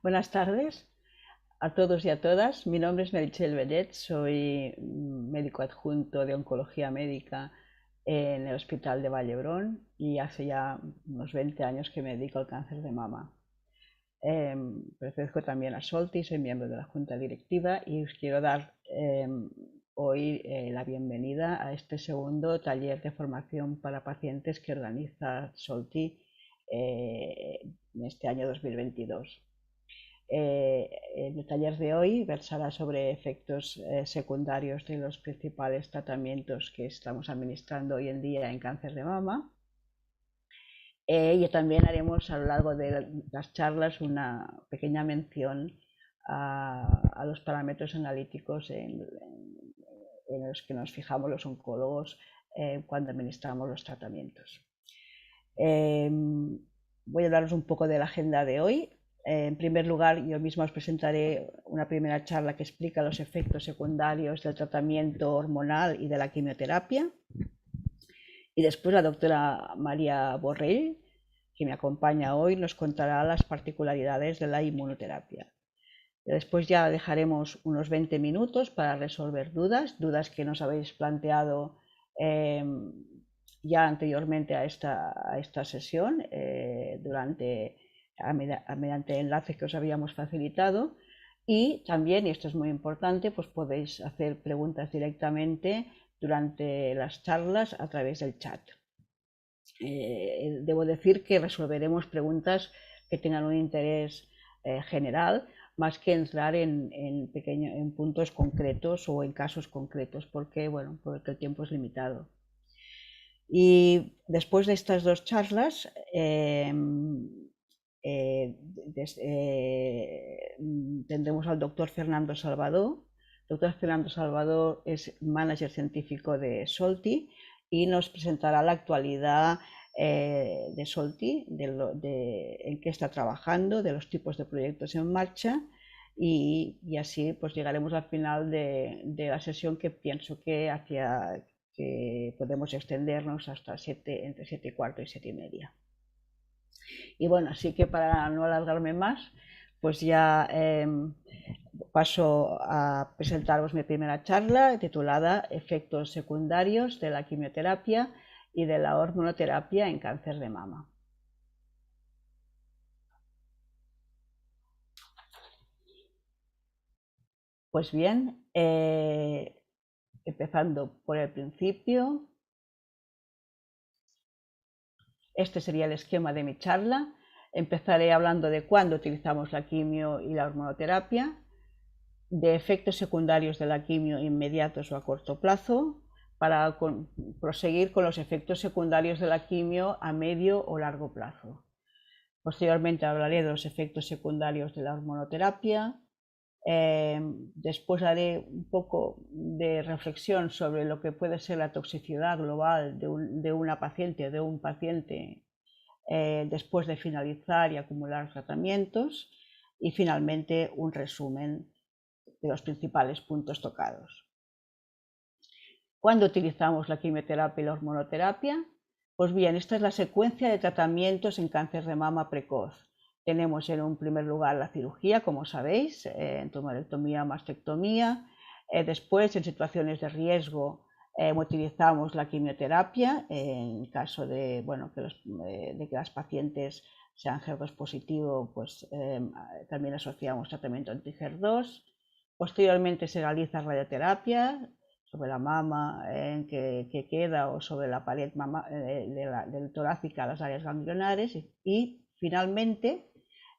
Buenas tardes a todos y a todas. Mi nombre es Meritxell Bellet, soy médico adjunto de oncología médica en el Hospital de Vall-d'Hebron y hace ya unos 20 años que me dedico al cáncer de mama. Pertenezco también a Solti, soy miembro de la junta directiva y os quiero dar hoy la bienvenida a este segundo taller de formación para pacientes que organiza Solti en este año 2022. El taller de hoy versará sobre efectos secundarios de los principales tratamientos que estamos administrando hoy en día en cáncer de mama. Y también haremos a lo largo de las charlas una pequeña mención a los parámetros analíticos en los que nos fijamos los oncólogos cuando administramos los tratamientos. Voy a hablaros un poco de la agenda de hoy. En primer lugar, yo misma os presentaré una primera charla que explica los efectos secundarios del tratamiento hormonal y de la quimioterapia. Y después la doctora María Borrell, que me acompaña hoy, nos contará las particularidades de la inmunoterapia. Después ya dejaremos unos 20 minutos para resolver dudas que nos habéis planteado ya anteriormente a esta sesión, mediante enlaces que os habíamos facilitado. Y también, y esto es muy importante, pues podéis hacer preguntas directamente durante las charlas a través del chat. Debo decir que resolveremos preguntas que tengan un interés general, más que entrar en puntos concretos o en casos concretos, porque el tiempo es limitado. Y después de estas dos charlas, tendremos al doctor Fernando Salvador. El doctor Fernando Salvador es manager científico de Solti y nos presentará la actualidad de Solti, en qué está trabajando, de los tipos de proyectos en marcha, y así pues llegaremos al final de la sesión, que pienso que podemos extendernos hasta entre 7:15 y 7:30. Y bueno, así que para no alargarme más, pues ya paso a presentaros mi primera charla titulada Efectos secundarios de la quimioterapia y de la hormonoterapia en cáncer de mama. Pues bien, empezando por el principio, este sería el esquema de mi charla. Empezaré hablando de cuándo utilizamos la quimio y la hormonoterapia, de efectos secundarios de la quimio inmediatos o a corto plazo, para proseguir con los efectos secundarios de la quimio a medio o largo plazo. Posteriormente hablaré de los efectos secundarios de la hormonoterapia. Después haré un poco de reflexión sobre lo que puede ser la toxicidad global de una paciente o de un paciente después de finalizar y acumular tratamientos, y finalmente un resumen de los principales puntos tocados. ¿Cuándo utilizamos la quimioterapia y la hormonoterapia? Pues bien, esta es la secuencia de tratamientos en cáncer de mama precoz. Tenemos en un primer lugar la cirugía, como sabéis, en tumorectomía o mastectomía. Después, en situaciones de riesgo, utilizamos la quimioterapia en caso de que las pacientes sean HER2 positivo, pues también asociamos tratamiento anti-HER2. Posteriormente se realiza radioterapia sobre la mama que queda o sobre la pared del torácica, las áreas ganglionares, y finalmente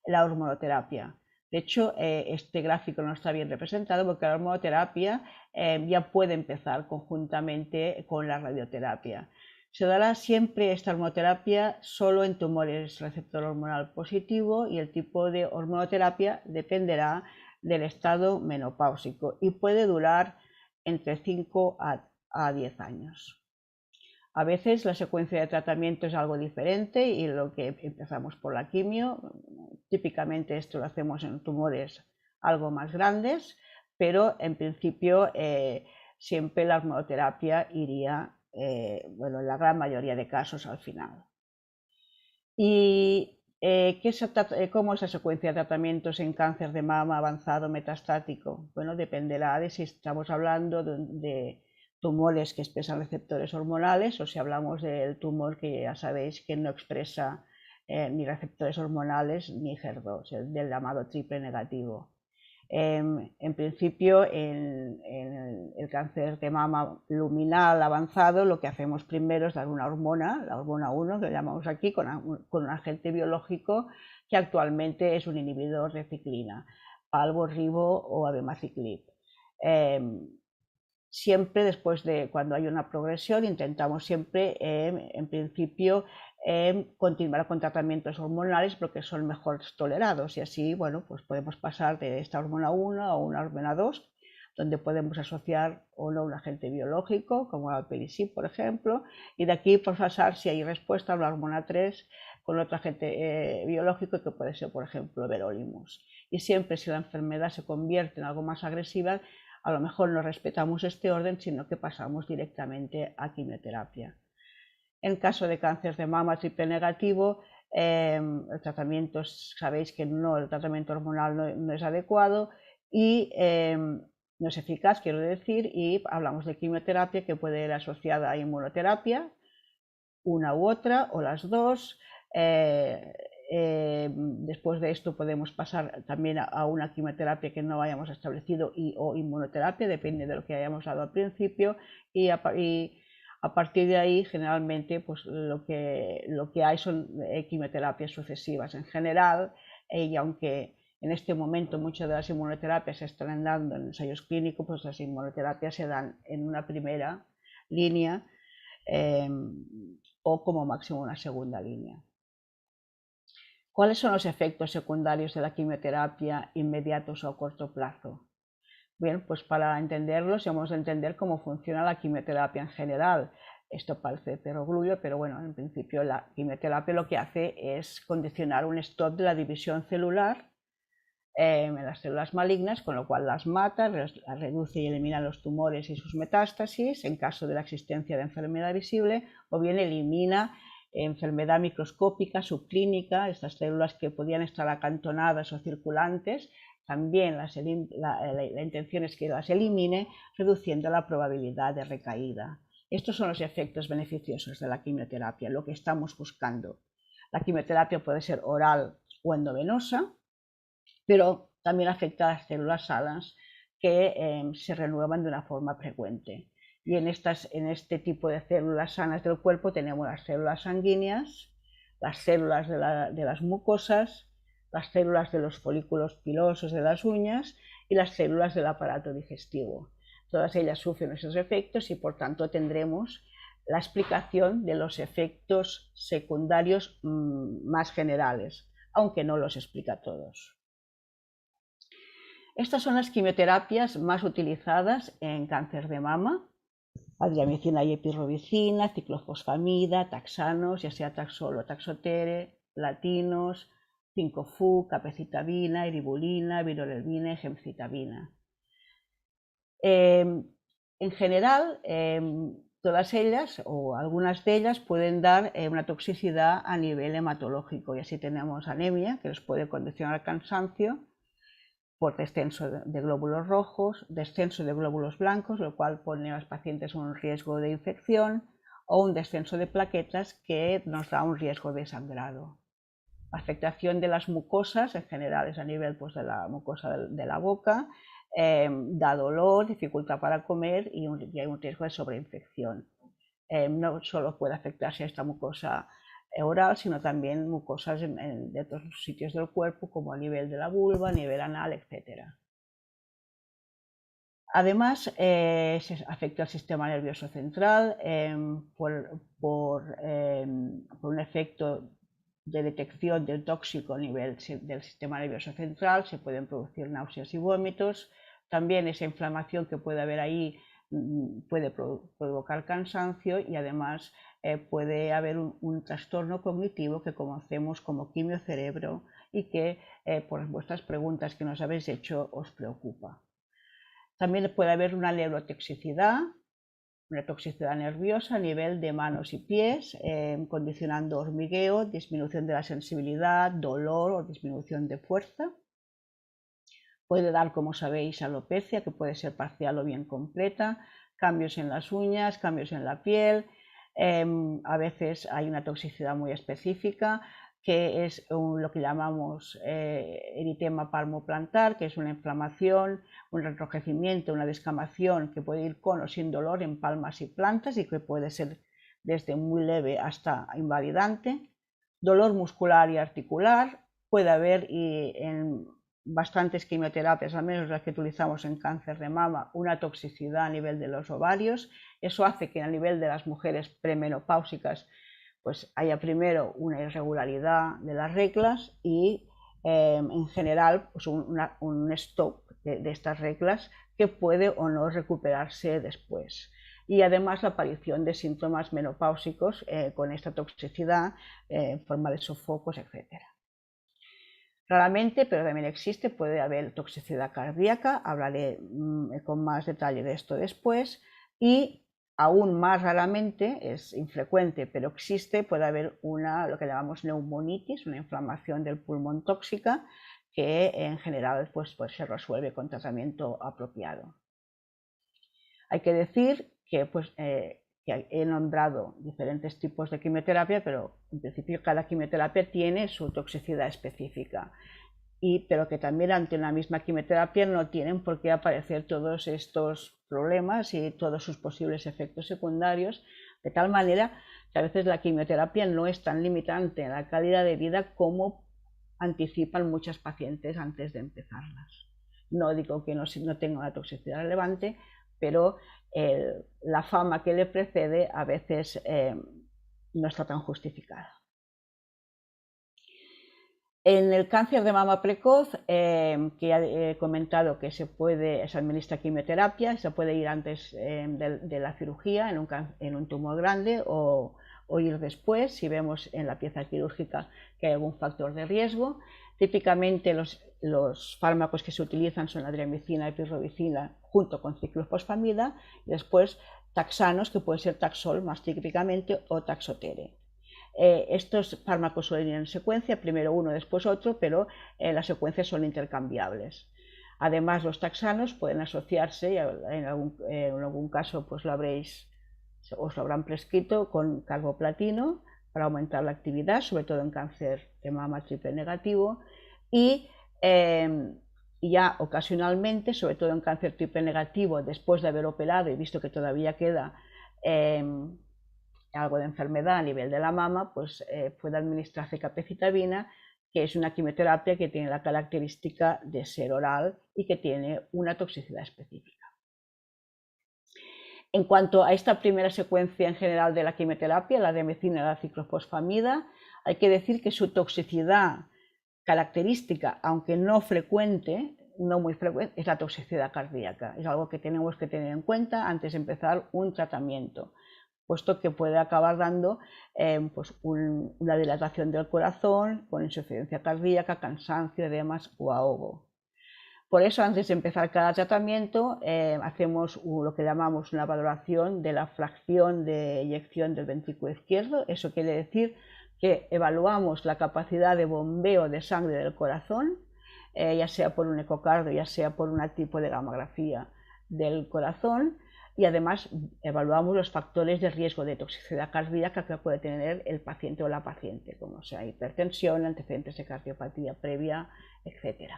la hormonoterapia. De hecho, este gráfico no está bien representado porque la hormonoterapia ya puede empezar conjuntamente con la radioterapia. Se dará siempre esta hormonoterapia solo en tumores receptor hormonal positivo, y el tipo de hormonoterapia dependerá del estado menopáusico y puede durar entre 5 a 10 años. A veces la secuencia de tratamiento es algo diferente, y lo que empezamos por la quimio, típicamente esto lo hacemos en tumores algo más grandes, pero en principio siempre la hormonoterapia iría, en la gran mayoría de casos, al final. Y ¿Cómo es la secuencia de tratamientos en cáncer de mama avanzado metastático? Bueno, dependerá de si estamos hablando de tumores que expresan receptores hormonales o si hablamos del tumor que ya sabéis que no expresa ni receptores hormonales ni HER2, del llamado triple negativo. En principio, en el cáncer de mama luminal avanzado, lo que hacemos primero es dar una hormona, la hormona 1, que llamamos aquí, con un agente biológico que actualmente es un inhibidor de ciclina, palbo-ribo o abemaciclib. Siempre después de cuando hay una progresión, intentamos siempre, en principio, continuar con tratamientos hormonales porque son mejor tolerados y así, bueno, pues podemos pasar de esta hormona 1 a una hormona 2, donde podemos asociar o no un agente biológico, como el alpelisib, por ejemplo, y de aquí pasar, si hay respuesta, a la hormona 3 con otro agente biológico que puede ser, por ejemplo, everolimus. Y siempre, si la enfermedad se convierte en algo más agresiva, a lo mejor no respetamos este orden, sino que pasamos directamente a quimioterapia. En caso de cáncer de mama triple negativo, el tratamiento, sabéis que no, el tratamiento hormonal no es adecuado y no es eficaz, quiero decir, y hablamos de quimioterapia que puede ir asociada a inmunoterapia, una u otra o las dos. Después de esto podemos pasar también a una quimioterapia que no hayamos establecido o inmunoterapia, depende de lo que hayamos dado al principio, y a partir de ahí generalmente pues lo que hay son quimioterapias sucesivas en general, y aunque en este momento muchas de las inmunoterapias se están dando en ensayos clínicos, pues las inmunoterapias se dan en una primera línea o como máximo una segunda línea. ¿Cuáles son los efectos secundarios de la quimioterapia inmediatos o a corto plazo? Bien, pues para entenderlos hemos de entender cómo funciona la quimioterapia en general. Esto parece perogrullo, pero bueno, en principio la quimioterapia lo que hace es condicionar un stop de la división celular en las células malignas, con lo cual las mata, las reduce y elimina los tumores y sus metástasis en caso de la existencia de enfermedad visible, o bien elimina enfermedad microscópica, subclínica, estas células que podían estar acantonadas o circulantes, también la intención es que las elimine, reduciendo la probabilidad de recaída. Estos son los efectos beneficiosos de la quimioterapia, lo que estamos buscando. La quimioterapia puede ser oral o endovenosa, pero también afecta a las células sanas que se renuevan de una forma frecuente. Y en este tipo de células sanas del cuerpo tenemos las células sanguíneas, las células de las mucosas, las células de los folículos pilosos de las uñas y las células del aparato digestivo. Todas ellas sufren esos efectos y por tanto tendremos la explicación de los efectos secundarios más generales, aunque no los explica todos. Estas son las quimioterapias más utilizadas en cáncer de mama: adriamicina y epirubicina, ciclofosfamida, taxanos, ya sea taxol o taxotere, latinos, 5-FU, capecitabina, eribulina, virolermina y gemcitabina. En general, todas ellas o algunas de ellas pueden dar una toxicidad a nivel hematológico, y así tenemos anemia, que les puede condicionar al cansancio por descenso de glóbulos rojos, descenso de glóbulos blancos, lo cual pone a los pacientes un riesgo de infección, o un descenso de plaquetas que nos da un riesgo de sangrado. Afectación de las mucosas, en general es a nivel pues, de la mucosa de la boca, da dolor, dificultad para comer y hay un riesgo de sobreinfección. No solo puede afectarse a esta mucosa oral, sino también mucosas de otros sitios del cuerpo, como a nivel de la vulva, a nivel anal, etc. Además, se afecta al sistema nervioso central por un efecto de detección del tóxico a nivel del sistema nervioso central. Se pueden producir náuseas y vómitos. También esa inflamación que puede haber ahí puede provocar cansancio, y además puede haber un trastorno cognitivo que conocemos como quimiocerebro y que por vuestras preguntas que nos habéis hecho os preocupa. También puede haber una neurotoxicidad una toxicidad nerviosa a nivel de manos y pies, condicionando hormigueo, disminución de la sensibilidad, dolor o disminución de fuerza. Puede dar, como sabéis, alopecia, que puede ser parcial o bien completa, cambios en las uñas, cambios en la piel. A veces hay una toxicidad muy específica, que es lo que llamamos eritema palmoplantar, que es una inflamación, un enrojecimiento, una descamación que puede ir con o sin dolor en palmas y plantas y que puede ser desde muy leve hasta invalidante. Dolor muscular y articular, puede haber en bastantes quimioterapias, al menos las que utilizamos en cáncer de mama, una toxicidad a nivel de los ovarios. Eso hace que a nivel de las mujeres premenopáusicas pues haya primero una irregularidad de las reglas y en general pues un stop de estas reglas que puede o no recuperarse después. Y además la aparición de síntomas menopáusicos con esta toxicidad en forma de sofocos, etc. Raramente, pero también existe, puede haber toxicidad cardíaca, hablaré con más detalle de esto después, y aún más raramente, es infrecuente, pero existe, puede haber lo que llamamos neumonitis, una inflamación del pulmón tóxica, que en general pues se resuelve con tratamiento apropiado. Hay que decir que que he nombrado diferentes tipos de quimioterapia, pero en principio cada quimioterapia tiene su toxicidad específica, pero que también ante una misma quimioterapia no tienen por qué aparecer todos estos problemas y todos sus posibles efectos secundarios, de tal manera que a veces la quimioterapia no es tan limitante en la calidad de vida como anticipan muchas pacientes antes de empezarlas. No digo que no tenga una toxicidad relevante, pero la fama que le precede a veces no está tan justificada. En el cáncer de mama precoz, que ya he comentado que se administra quimioterapia, se puede ir antes de la cirugía en un tumor grande o ir después si vemos en la pieza quirúrgica que hay algún factor de riesgo. Típicamente los fármacos que se utilizan son la adriamicina y pirrobicina junto con ciclofosfamida y después taxanos, que puede ser taxol más típicamente o taxotere. Estos fármacos suelen ir en secuencia, primero uno, después otro, pero las secuencias son intercambiables. Además, los taxanos pueden asociarse, en algún caso pues os lo habrán prescrito con carboplatino para aumentar la actividad, sobre todo en cáncer de mama triple negativo, y ya ocasionalmente, sobre todo en cáncer triple negativo, después de haber operado y visto que todavía queda algo de enfermedad a nivel de la mama, pues puede administrarse capecitabina, que es una quimioterapia que tiene la característica de ser oral y que tiene una toxicidad específica. En cuanto a esta primera secuencia en general de la quimioterapia, la adriamicina y la ciclofosfamida, hay que decir que su toxicidad característica, aunque no frecuente, no muy frecuente, es la toxicidad cardíaca. Es algo que tenemos que tener en cuenta antes de empezar un tratamiento, puesto que puede acabar dando pues una dilatación del corazón, con insuficiencia cardíaca, cansancio, edemas o ahogo. Por eso, antes de empezar cada tratamiento, hacemos lo que llamamos una valoración de la fracción de eyección del ventrículo izquierdo. Eso quiere decir que evaluamos la capacidad de bombeo de sangre del corazón, ya sea por un ecocardio, ya sea por un tipo de gamografía del corazón, y además evaluamos los factores de riesgo de toxicidad cardíaca que puede tener el paciente o la paciente, como sea hipertensión, antecedentes de cardiopatía previa, etc.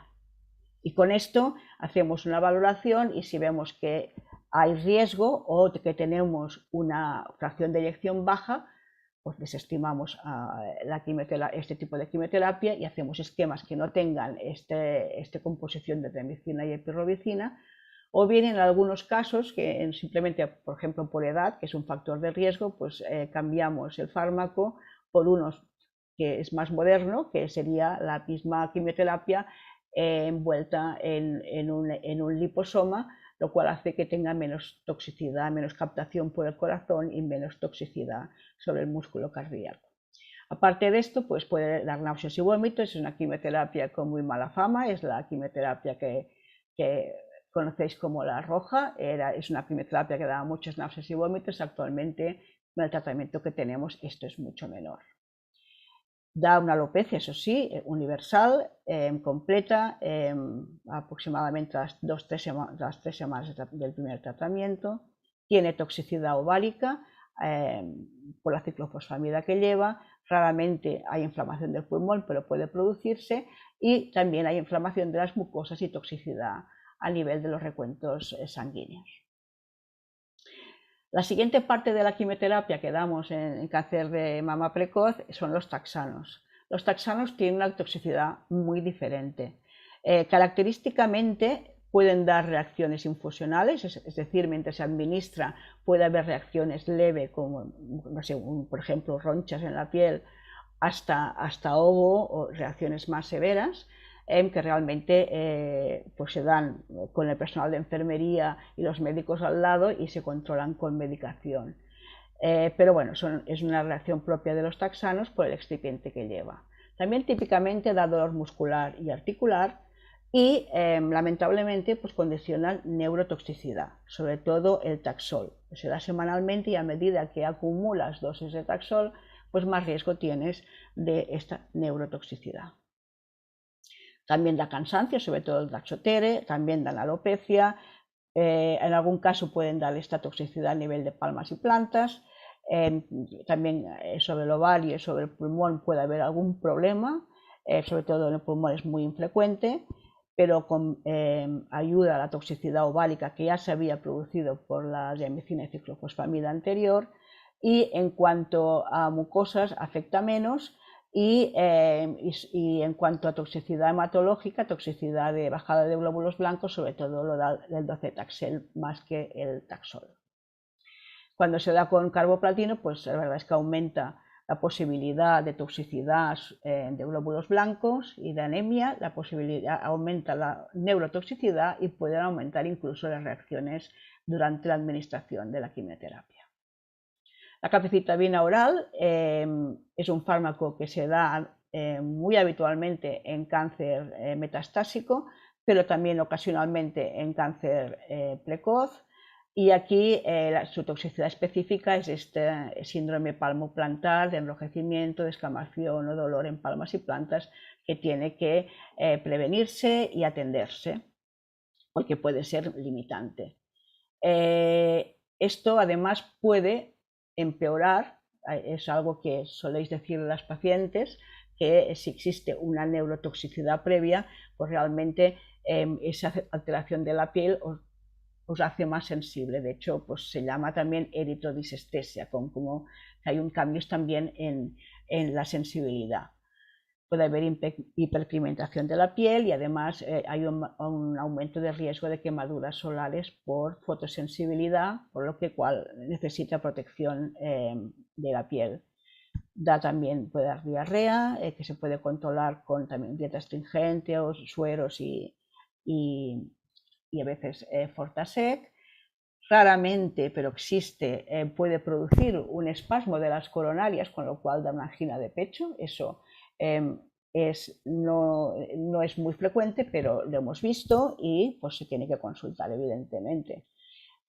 Y con esto hacemos una valoración y si vemos que hay riesgo o que tenemos una fracción de eyección baja, pues desestimamos este tipo de quimioterapia y hacemos esquemas que no tengan esta composición de adriamicina y pirrobicina, o bien en algunos casos que simplemente, por ejemplo, por edad, que es un factor de riesgo, pues cambiamos el fármaco por uno que es más moderno, que sería la misma quimioterapia envuelta en un liposoma, lo cual hace que tenga menos toxicidad, menos captación por el corazón y menos toxicidad sobre el músculo cardíaco. Aparte de esto, pues puede dar náuseas y vómitos, es una quimioterapia con muy mala fama, es la quimioterapia que conocéis como la roja, es una quimioterapia que daba muchas náuseas y vómitos. Actualmente, con el tratamiento que tenemos, esto es mucho menor. Da una alopecia, eso sí, universal, completa, aproximadamente a las 3 semanas del primer tratamiento. Tiene toxicidad ovárica por la ciclofosfamida que lleva. Raramente hay inflamación del pulmón, pero puede producirse, y también hay inflamación de las mucosas y toxicidad a nivel de los recuentos sanguíneos. La siguiente parte de la quimioterapia que damos en cáncer de mama precoz son los taxanos. Los taxanos tienen una toxicidad muy diferente. Característicamente pueden dar reacciones infusionales, es decir, mientras se administra puede haber reacciones leves, como no sé, por ejemplo ronchas en la piel, hasta ahogo, o reacciones más severas, que realmente pues se dan con el personal de enfermería y los médicos al lado y se controlan con medicación. Pero bueno, es una reacción propia de los taxanos por el excipiente que lleva. También típicamente da dolor muscular y articular, y lamentablemente pues condicionan neurotoxicidad, sobre todo el Taxol. Se da semanalmente, y a medida que acumulas dosis de Taxol, pues más riesgo tienes de esta neurotoxicidad. También da cansancio, sobre todo el Taxotere, también dan alopecia, en algún caso pueden dar esta toxicidad a nivel de palmas y plantas. También sobre el ovario y sobre el pulmón puede haber algún problema, sobre todo en el pulmón es muy infrecuente, pero con ayuda a la toxicidad ovárica que ya se había producido por la diamicina y ciclofosfamida anterior. Y en cuanto a mucosas afecta menos, y en cuanto a toxicidad hematológica, toxicidad de bajada de glóbulos blancos, sobre todo lo da el docetaxel más que el Taxol. Cuando se da con carboplatino, pues la verdad es que aumenta la posibilidad de toxicidad de glóbulos blancos y de anemia, aumenta la neurotoxicidad, y pueden aumentar incluso las reacciones durante la administración de la quimioterapia. La capecitabina oral es un fármaco que se da muy habitualmente en cáncer metastásico, pero también ocasionalmente en cáncer precoz. Y aquí su toxicidad específica es este síndrome palmoplantar de enrojecimiento, descamación o dolor en palmas y plantas, que tiene que prevenirse y atenderse, porque puede ser limitante. Esto además puede empeorar, es algo que soléis decir a las pacientes, que si existe una neurotoxicidad previa, pues realmente esa alteración de la piel os hace más sensible. De hecho, pues se llama también eritrodisestesia, como que hay un cambio también en la sensibilidad. Puede haber hiperpigmentación de la piel, y además hay un aumento de riesgo de quemaduras solares por fotosensibilidad, por lo cual necesita protección de la piel. Puede dar diarrea, que se puede controlar con también dieta astringente o sueros y a veces Fortasec. Raramente, pero existe, puede producir un espasmo de las coronarias, con lo cual da una angina de pecho. Eso no es muy frecuente, pero lo hemos visto, y pues se tiene que consultar, evidentemente.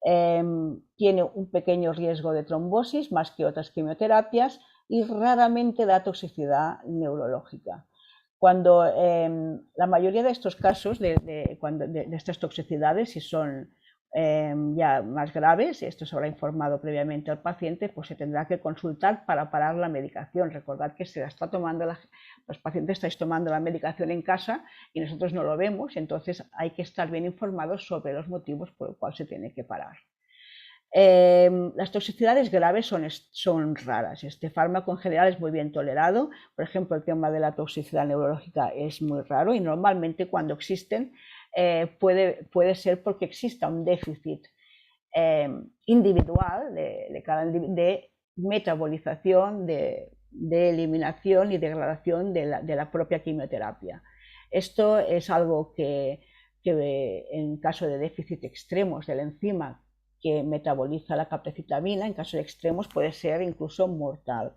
Tiene un pequeño riesgo de trombosis, más que otras quimioterapias, y raramente da toxicidad neurológica. Cuando la mayoría de estos casos de estas toxicidades, si son ya más graves, esto se habrá informado previamente al paciente, pues se tendrá que consultar para parar la medicación. Recordad que se la está tomando los pacientes estáis tomando la medicación en casa y nosotros no lo vemos, entonces hay que estar bien informados sobre los motivos por los cuales se tiene que parar. Las toxicidades graves son raras. Este fármaco en general es muy bien tolerado. Por ejemplo, el tema de la toxicidad neurológica es muy raro, y normalmente cuando existen puede ser porque exista un déficit individual de metabolización, de eliminación y degradación de la propia quimioterapia. Esto es algo que en caso de déficit extremos de la enzima que metaboliza la capecitabina, en caso de extremos puede ser incluso mortal.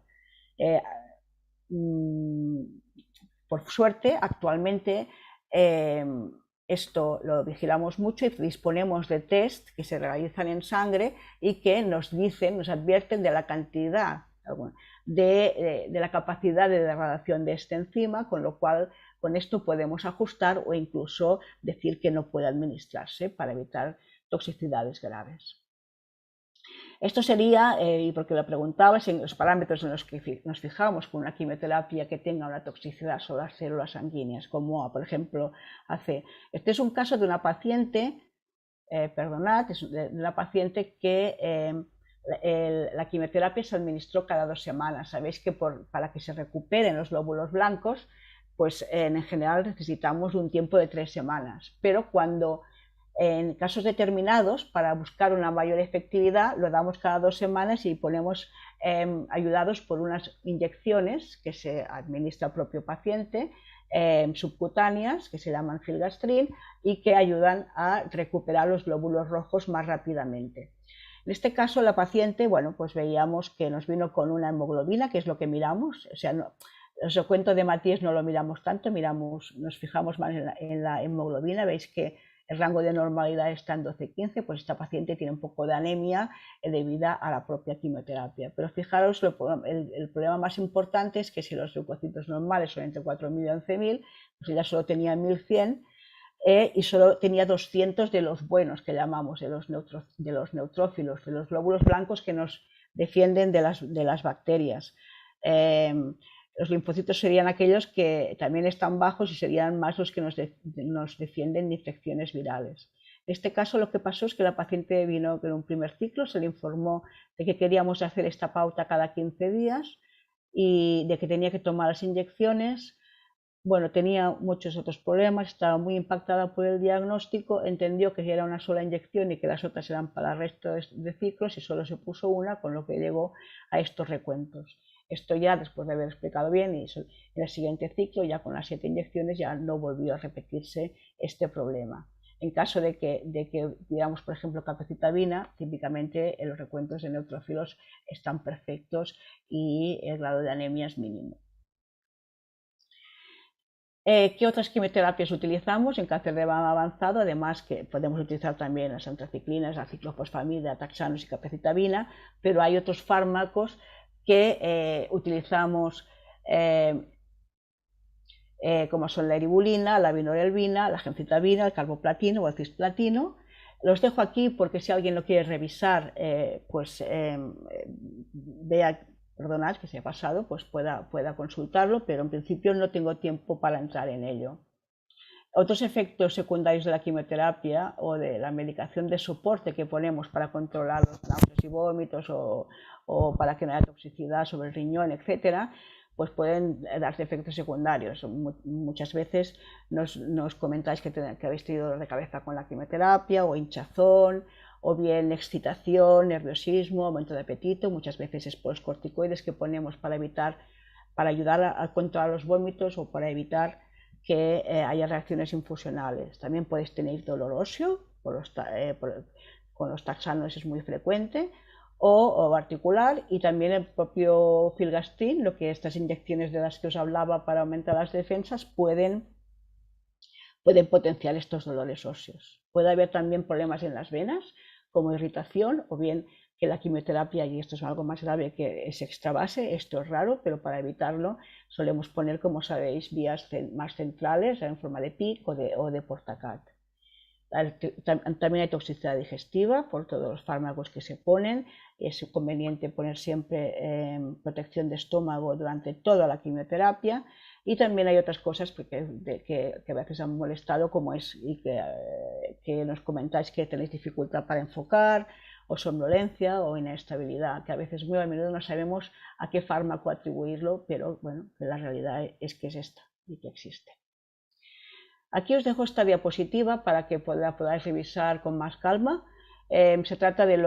Por suerte, actualmente Esto lo vigilamos mucho y disponemos de test que se realizan en sangre y que nos dicen, nos advierten de la cantidad, de la capacidad de degradación de esta enzima, con lo cual con esto podemos ajustar o incluso decir que no puede administrarse para evitar toxicidades graves. Esto sería, y porque lo preguntabas, en los parámetros en los que nos fijamos con una quimioterapia que tenga una toxicidad sobre las células sanguíneas, como por ejemplo AC. Este es un caso de una paciente, es de una paciente que la quimioterapia se administró cada 2 semanas. Sabéis que para que se recuperen los glóbulos blancos, pues en general necesitamos un tiempo de 3 semanas, pero cuando en casos determinados, para buscar una mayor efectividad, lo damos cada 2 semanas y ponemos ayudados por unas inyecciones que se administra al propio paciente, subcutáneas, que se llaman filgastrin, y que ayudan a recuperar los glóbulos rojos más rápidamente. En este caso, la paciente, bueno, pues veíamos que nos vino con una hemoglobina, que es lo que miramos, o sea, no, os cuento de Matías no lo miramos tanto, nos fijamos más en la hemoglobina, veis que el rango de normalidad está en 12-15, pues esta paciente tiene un poco de anemia debido a la propia quimioterapia. Pero fijaros, el problema más importante es que si los leucocitos normales son entre 4.000 y 11.000, pues ella solo tenía 1.100 y solo tenía 200 de los buenos, que llamamos, de los neutrófilos, de los glóbulos blancos que nos defienden de las bacterias. Los linfocitos serían aquellos que también están bajos y serían más los que nos defienden de infecciones virales. En este caso lo que pasó es que la paciente vino en un primer ciclo, se le informó de que queríamos hacer esta pauta cada 15 días y de que tenía que tomar las inyecciones. Bueno, tenía muchos otros problemas, estaba muy impactada por el diagnóstico, entendió que era una sola inyección y que las otras eran para el resto de ciclos y solo se puso una, con lo que llegó a estos recuentos. Esto ya, después de haber explicado bien, y en el siguiente ciclo, ya con las 7 inyecciones, ya no volvió a repetirse este problema. En caso de que tuviéramos, por ejemplo, capecitabina, típicamente los recuentos de neutrófilos están perfectos y el grado de anemia es mínimo. ¿Qué otras quimioterapias utilizamos en cáncer de mama avanzado? Además que podemos utilizar también las antraciclinas, la ciclofosfamida, taxanos y capecitabina, pero hay otros fármacos que utilizamos como son la eribulina, la vinorelbina, la gemcitabina, el carboplatino o el cisplatino. Los dejo aquí porque si alguien lo quiere revisar, vea, perdonad que se ha pasado, pues pueda consultarlo, pero en principio no tengo tiempo para entrar en ello. Otros efectos secundarios de la quimioterapia o de la medicación de soporte que ponemos para controlar los náuseas y vómitos o para que no haya toxicidad sobre el riñón, etcétera, pues pueden darse efectos secundarios. Muchas veces nos comentáis que habéis tenido dolor de cabeza con la quimioterapia o hinchazón, o bien excitación, nerviosismo, aumento de apetito. Muchas veces es por los corticoides que ponemos para ayudar a controlar los vómitos o para evitar que haya reacciones infusionales. También podéis tener dolor óseo, con los taxanos es muy frecuente, o articular, y también el propio filgastrin, lo que estas inyecciones de las que os hablaba para aumentar las defensas pueden potenciar estos dolores óseos. Puede haber también problemas en las venas, como irritación, o bien que la quimioterapia, y esto es algo más grave, que es extravase. Esto es raro, pero para evitarlo solemos poner, como sabéis, vías más centrales en forma de PIC o de Portacat. También hay toxicidad digestiva por todos los fármacos que se ponen. Es conveniente poner siempre protección de estómago durante toda la quimioterapia. Y también hay otras cosas que a veces han molestado, como que nos comentáis que tenéis dificultad para enfocar, o somnolencia o inestabilidad, que a veces muy a menudo no sabemos a qué fármaco atribuirlo, pero bueno, la realidad es que es esta y que existe. Aquí os dejo esta diapositiva para que podáis revisar con más calma. Se trata de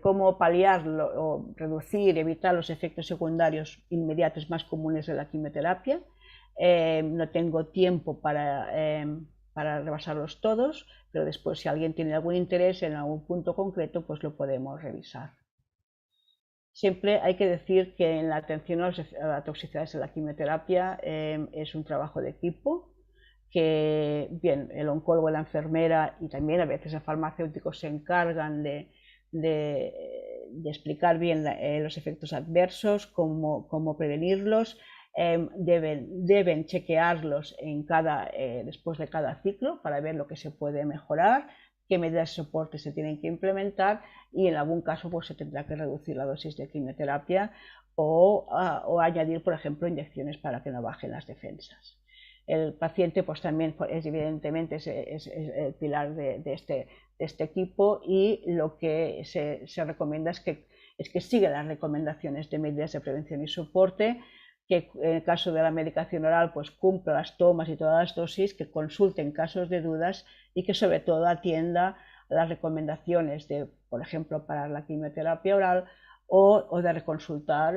cómo paliar o reducir, evitar los efectos secundarios inmediatos más comunes de la quimioterapia. No tengo tiempo para repasarlos todos, pero después si alguien tiene algún interés en algún punto concreto, pues lo podemos revisar. Siempre hay que decir que en la atención a las toxicidades de la quimioterapia es un trabajo de equipo, que bien, el oncólogo y la enfermera y también a veces el farmacéutico se encargan de explicar bien los efectos adversos, cómo prevenirlos. Deben chequearlos después de cada ciclo para ver lo que se puede mejorar, qué medidas de soporte se tienen que implementar y en algún caso pues, se tendrá que reducir la dosis de quimioterapia o añadir, por ejemplo, inyecciones para que no bajen las defensas. El paciente pues también evidentemente es el pilar de este equipo y lo que se recomienda es que siga las recomendaciones de medidas de prevención y soporte, que en el caso de la medicación oral pues cumpla las tomas y todas las dosis, que consulte en casos de dudas y que sobre todo atienda a las recomendaciones de, por ejemplo, para la quimioterapia oral o de reconsultar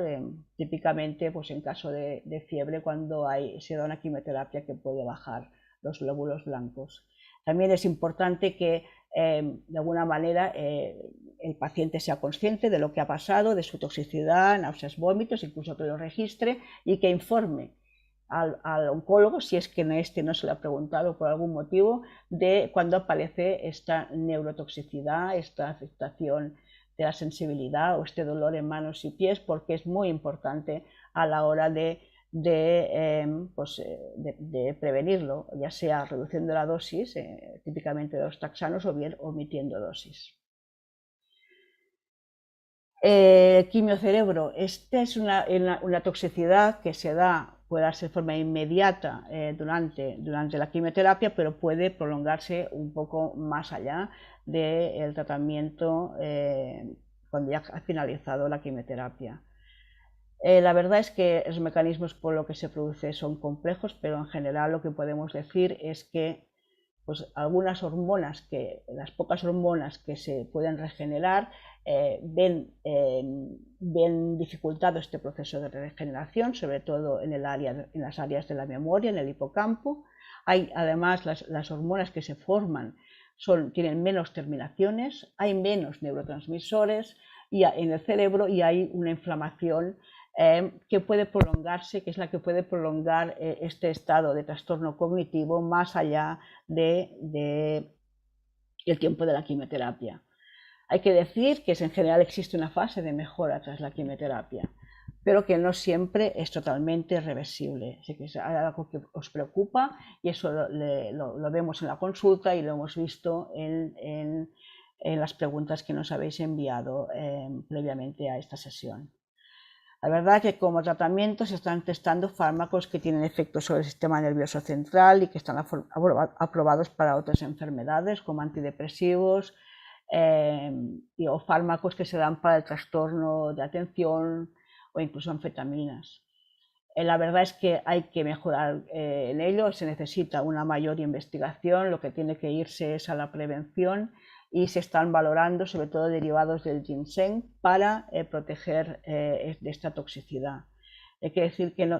típicamente pues en caso de fiebre cuando se da una quimioterapia que puede bajar los glóbulos blancos. También es importante que de alguna manera el paciente sea consciente de lo que ha pasado, de su toxicidad, náuseas, vómitos, incluso que lo registre y que informe al oncólogo, si es que este no se lo ha preguntado por algún motivo, de cuando aparece esta neurotoxicidad, esta afectación de la sensibilidad o este dolor en manos y pies, porque es muy importante a la hora de prevenirlo, ya sea reduciendo la dosis, típicamente de los taxanos, o bien omitiendo dosis. Quimiocerebro, esta es una toxicidad que puede darse de forma inmediata durante la quimioterapia, pero puede prolongarse un poco más allá del tratamiento cuando ya ha finalizado la quimioterapia. La verdad es que los mecanismos por los que se produce son complejos, pero en general lo que podemos decir es que pues, algunas hormonas, las pocas hormonas que se pueden regenerar, ven dificultado este proceso de regeneración, sobre todo en las áreas de la memoria, en el hipocampo. Hay además las hormonas que se forman tienen menos terminaciones, hay menos neurotransmisores en el cerebro y hay una inflamación que puede prolongarse, que es la que puede prolongar este estado de trastorno cognitivo más allá del tiempo de la quimioterapia. Hay que decir que en general existe una fase de mejora tras la quimioterapia, pero que no siempre es totalmente reversible. Así que es algo que os preocupa y eso lo vemos en la consulta y lo hemos visto en las preguntas que nos habéis enviado previamente a esta sesión. La verdad que como tratamiento se están testando fármacos que tienen efectos sobre el sistema nervioso central y que están aprobados para otras enfermedades como antidepresivos o fármacos que se dan para el trastorno de atención o incluso anfetaminas. La verdad es que hay que mejorar en ello, se necesita una mayor investigación, lo que tiene que irse es a la prevención y se están valorando sobre todo derivados del ginseng para proteger de esta toxicidad. Hay que decir que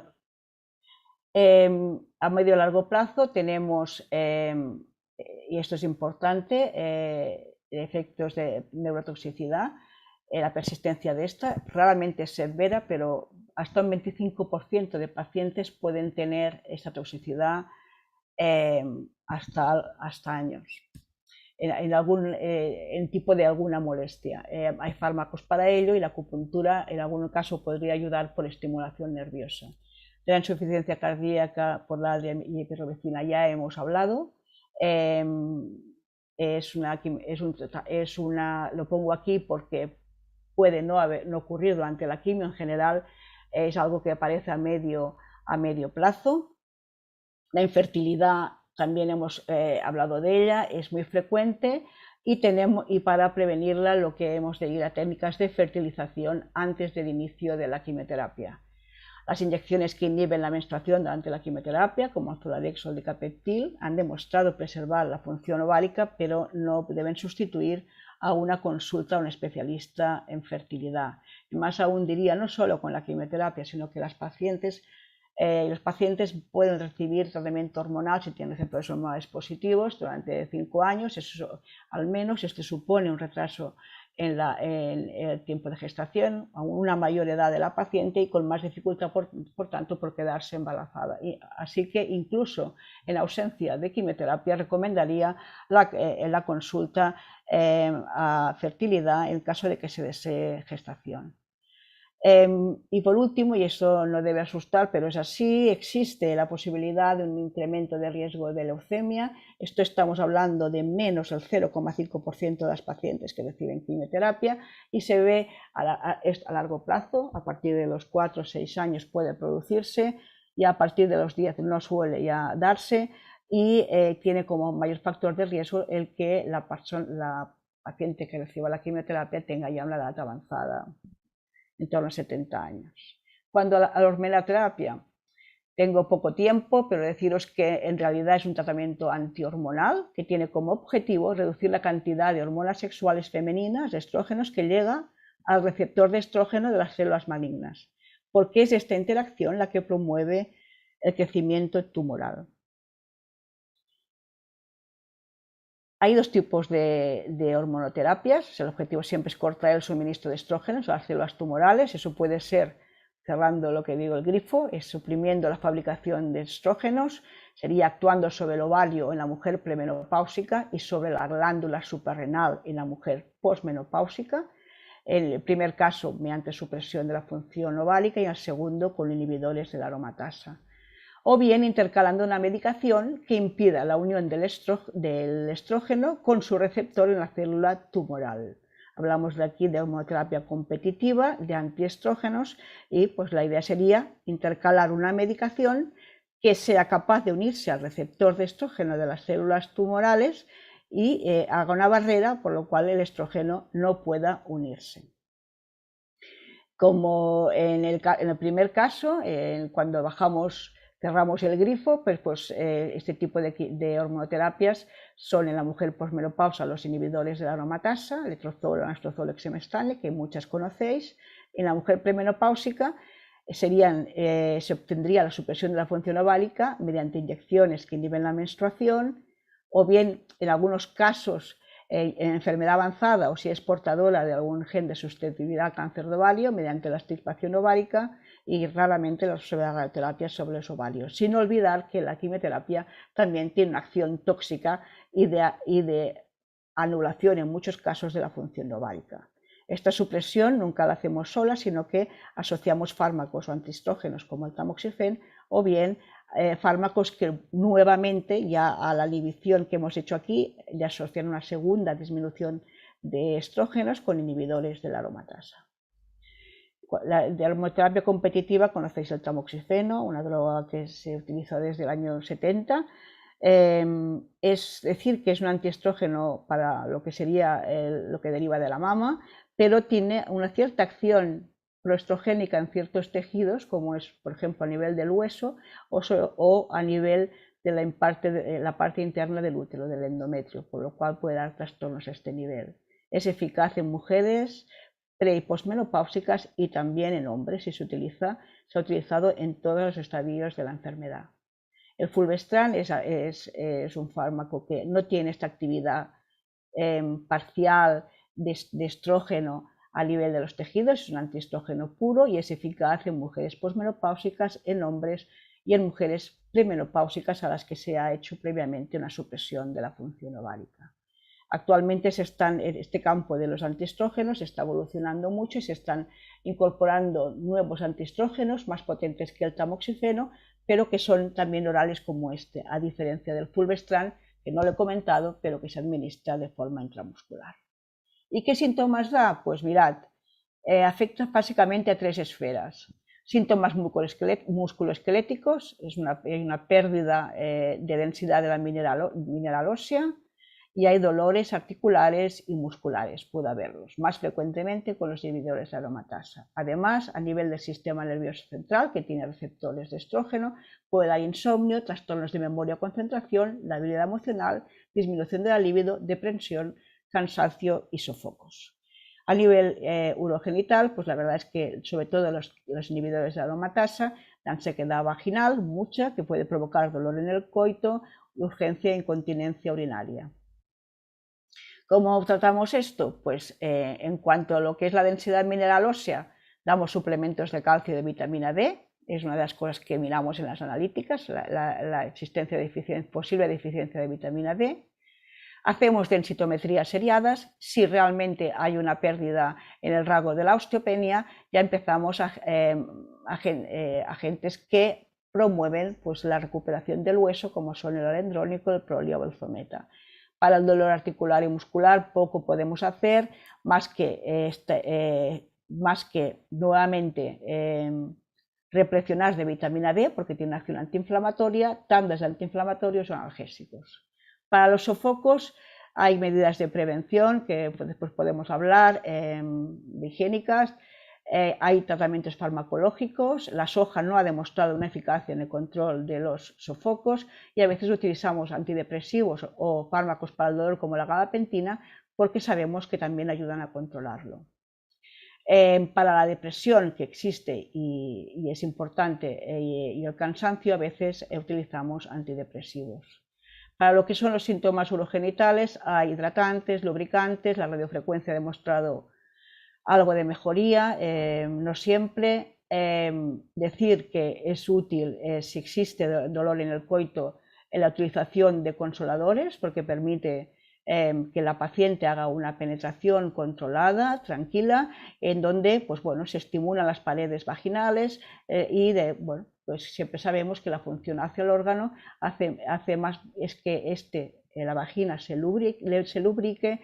a medio y largo plazo tenemos, y esto es importante, efectos de neurotoxicidad, la persistencia de esta, raramente es severa, pero hasta un 25% de pacientes pueden tener esta toxicidad hasta años. En tipo de alguna molestia. Hay fármacos para ello y la acupuntura en algún caso podría ayudar por estimulación nerviosa. De la insuficiencia cardíaca por la hipirrobecina ya hemos hablado. Lo pongo aquí porque puede no ocurrir durante la quimio, en general es algo que aparece a medio plazo. La infertilidad también hemos hablado de ella, es muy frecuente y para prevenirla lo que hemos de ir a técnicas de fertilización antes del inicio de la quimioterapia. Las inyecciones que inhiben la menstruación durante la quimioterapia, como Zoladex o el Decapeptyl, han demostrado preservar la función ovárica, pero no deben sustituir a una consulta a un especialista en fertilidad. Y más aún diría, no solo con la quimioterapia, sino que los pacientes pueden recibir tratamiento hormonal si tienen receptores hormonales positivos durante 5 años, eso al menos. Esto supone un retraso en el tiempo de gestación, a una mayor edad de la paciente y con más dificultad, por tanto, por quedarse embarazada. Así que incluso en ausencia de quimioterapia recomendaría la consulta a fertilidad en caso de que se desee gestación. Y por último, y esto no debe asustar, pero es así, existe la posibilidad de un incremento de riesgo de leucemia. Esto estamos hablando de menos del 0,5% de las pacientes que reciben quimioterapia y se ve a largo plazo, a partir de los 4 o 6 años puede producirse y a partir de los 10 no suele ya darse y tiene como mayor factor de riesgo el que la paciente que reciba la quimioterapia tenga ya una edad avanzada, en torno a 70 años. Cuando a la hormonoterapia, tengo poco tiempo, pero deciros que en realidad es un tratamiento antihormonal que tiene como objetivo reducir la cantidad de hormonas sexuales femeninas, de estrógenos, que llega al receptor de estrógeno de las células malignas, porque es esta interacción la que promueve el crecimiento tumoral. Hay dos tipos de hormonoterapias. El objetivo siempre es cortar el suministro de estrógenos a las células tumorales. Eso puede ser, cerrando lo que digo el grifo, es suprimiendo la fabricación de estrógenos, sería actuando sobre el ovario en la mujer premenopáusica y sobre la glándula suprarrenal en la mujer posmenopáusica. En el primer caso mediante supresión de la función ovárica y en el segundo con inhibidores de la aromatasa. O bien intercalando una medicación que impida la unión del estrógeno con su receptor en la célula tumoral. Hablamos de aquí de hormonoterapia competitiva, de antiestrógenos, y pues la idea sería intercalar una medicación que sea capaz de unirse al receptor de estrógeno de las células tumorales y haga una barrera por lo cual el estrógeno no pueda unirse. Como en el primer caso, cuando cerramos el grifo, pues este tipo de hormonoterapias son en la mujer posmenopausa los inhibidores de la aromatasa, letrozol o anastrozol exemestane, que muchas conocéis. En la mujer premenopáusica se obtendría la supresión de la función ovárica mediante inyecciones que inhiben la menstruación, o bien en algunos casos en enfermedad avanzada o si es portadora de algún gen de susceptibilidad al cáncer de ovario mediante la extirpación ovárica, y raramente la radioterapia sobre los ovarios, sin olvidar que la quimioterapia también tiene una acción tóxica y de anulación en muchos casos de la función ovárica. Esta supresión nunca la hacemos sola, sino que asociamos fármacos o antiestrógenos como el tamoxifen o bien fármacos que nuevamente ya a la inhibición que hemos hecho aquí le asocian una segunda disminución de estrógenos con inhibidores de la aromatasa. De hormonoterapia competitiva conocéis el tamoxifeno, una droga que se utiliza desde el año 70. Es decir, que es un antiestrógeno para lo que sería lo que deriva de la mama, pero tiene una cierta acción proestrogénica en ciertos tejidos, como es, por ejemplo, a nivel del hueso o a nivel de la parte interna del útero, del endometrio, por lo cual puede dar trastornos a este nivel. Es eficaz en mujeres pre y posmenopáusicas y también en hombres, y se ha utilizado en todos los estadios de la enfermedad. El fulvestrant es un fármaco que no tiene esta actividad parcial de estrógeno a nivel de los tejidos, es un antiestrógeno puro y es eficaz en mujeres posmenopáusicas, en hombres y en mujeres premenopáusicas a las que se ha hecho previamente una supresión de la función ovárica. Actualmente este campo de los antiestrógenos está evolucionando mucho y se están incorporando nuevos antiestrógenos más potentes que el tamoxifeno, pero que son también orales como este, a diferencia del fulvestrant, que no lo he comentado, pero que se administra de forma intramuscular. ¿Y qué síntomas da? Pues mirad, afecta básicamente a 3 esferas. Síntomas musculoesqueléticos, hay una pérdida de densidad de la mineral ósea, y hay dolores articulares y musculares, puede haberlos, más frecuentemente con los inhibidores de aromatasa. Además, a nivel del sistema nervioso central, que tiene receptores de estrógeno, puede dar insomnio, trastornos de memoria o concentración, labilidad emocional, disminución de la libido, depresión, cansancio y sofocos. A nivel urogenital, pues la verdad es que sobre todo los inhibidores de aromatasa dan sequedad vaginal, mucha, que puede provocar dolor en el coito, urgencia e incontinencia urinaria. ¿Cómo tratamos esto? Pues en cuanto a lo que es la densidad mineral ósea, damos suplementos de calcio y de vitamina D, es una de las cosas que miramos en las analíticas, la existencia de posible deficiencia de vitamina D. Hacemos densitometrías seriadas. Si realmente hay una pérdida en el rasgo de la osteopenia, ya empezamos agentes que promueven pues, la recuperación del hueso, como son el alendrónico, el prolio o el zometa. Para el dolor articular y muscular poco podemos hacer, más que nuevamente represionar de vitamina D, porque tiene acción antiinflamatoria, tandas de antiinflamatorios o analgésicos. Para los sofocos hay medidas de prevención que después podemos hablar, de higiénicas. Hay tratamientos farmacológicos. La soja no ha demostrado una eficacia en el control de los sofocos y a veces utilizamos antidepresivos o fármacos para el dolor como la gabapentina porque sabemos que también ayudan a controlarlo. Para la depresión que existe y es importante y el cansancio, a veces utilizamos antidepresivos. Para lo que son los síntomas urogenitales hay hidratantes, lubricantes, la radiofrecuencia ha demostrado algo de mejoría, no siempre. Decir que es útil si existe dolor en el coito en la utilización de consoladores, porque permite que la paciente haga una penetración controlada, tranquila, en donde pues, bueno, se estimulan las paredes vaginales bueno, pues siempre sabemos que la función hacia el órgano hace más es que la vagina se lubrique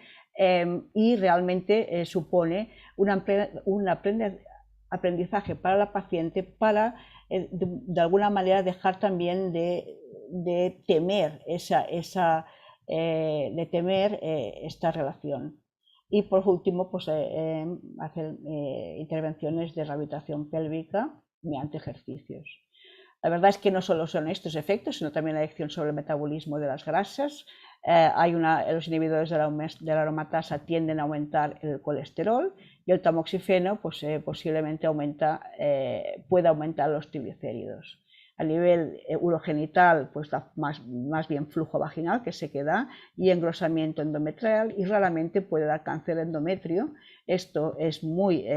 y realmente supone un aprendizaje para la paciente para de alguna manera dejar también de temer esta relación. Y por último, pues hacer intervenciones de rehabilitación pélvica mediante ejercicios. La verdad es que no solo son estos efectos, sino también la acción sobre el metabolismo de las grasas. Los inhibidores de la aromatasa tienden a aumentar el colesterol y el tamoxifeno pues, posiblemente puede aumentar los triglicéridos. A nivel urogenital, pues da más bien flujo vaginal que se queda y engrosamiento endometrial y raramente puede dar cáncer de endometrio. Esto es muy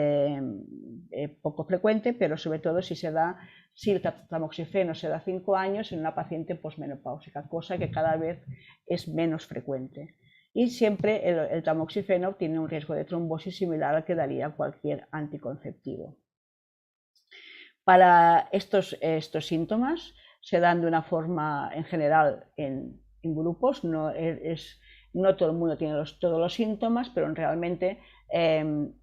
poco frecuente, pero sobre todo si el tamoxifeno se da 5 años en una paciente posmenopáusica, cosa que cada vez es menos frecuente. Y siempre el tamoxifeno tiene un riesgo de trombosis similar al que daría cualquier anticonceptivo. Para estos síntomas se dan de una forma en general en grupos, no todo el mundo tiene todos los síntomas, pero realmente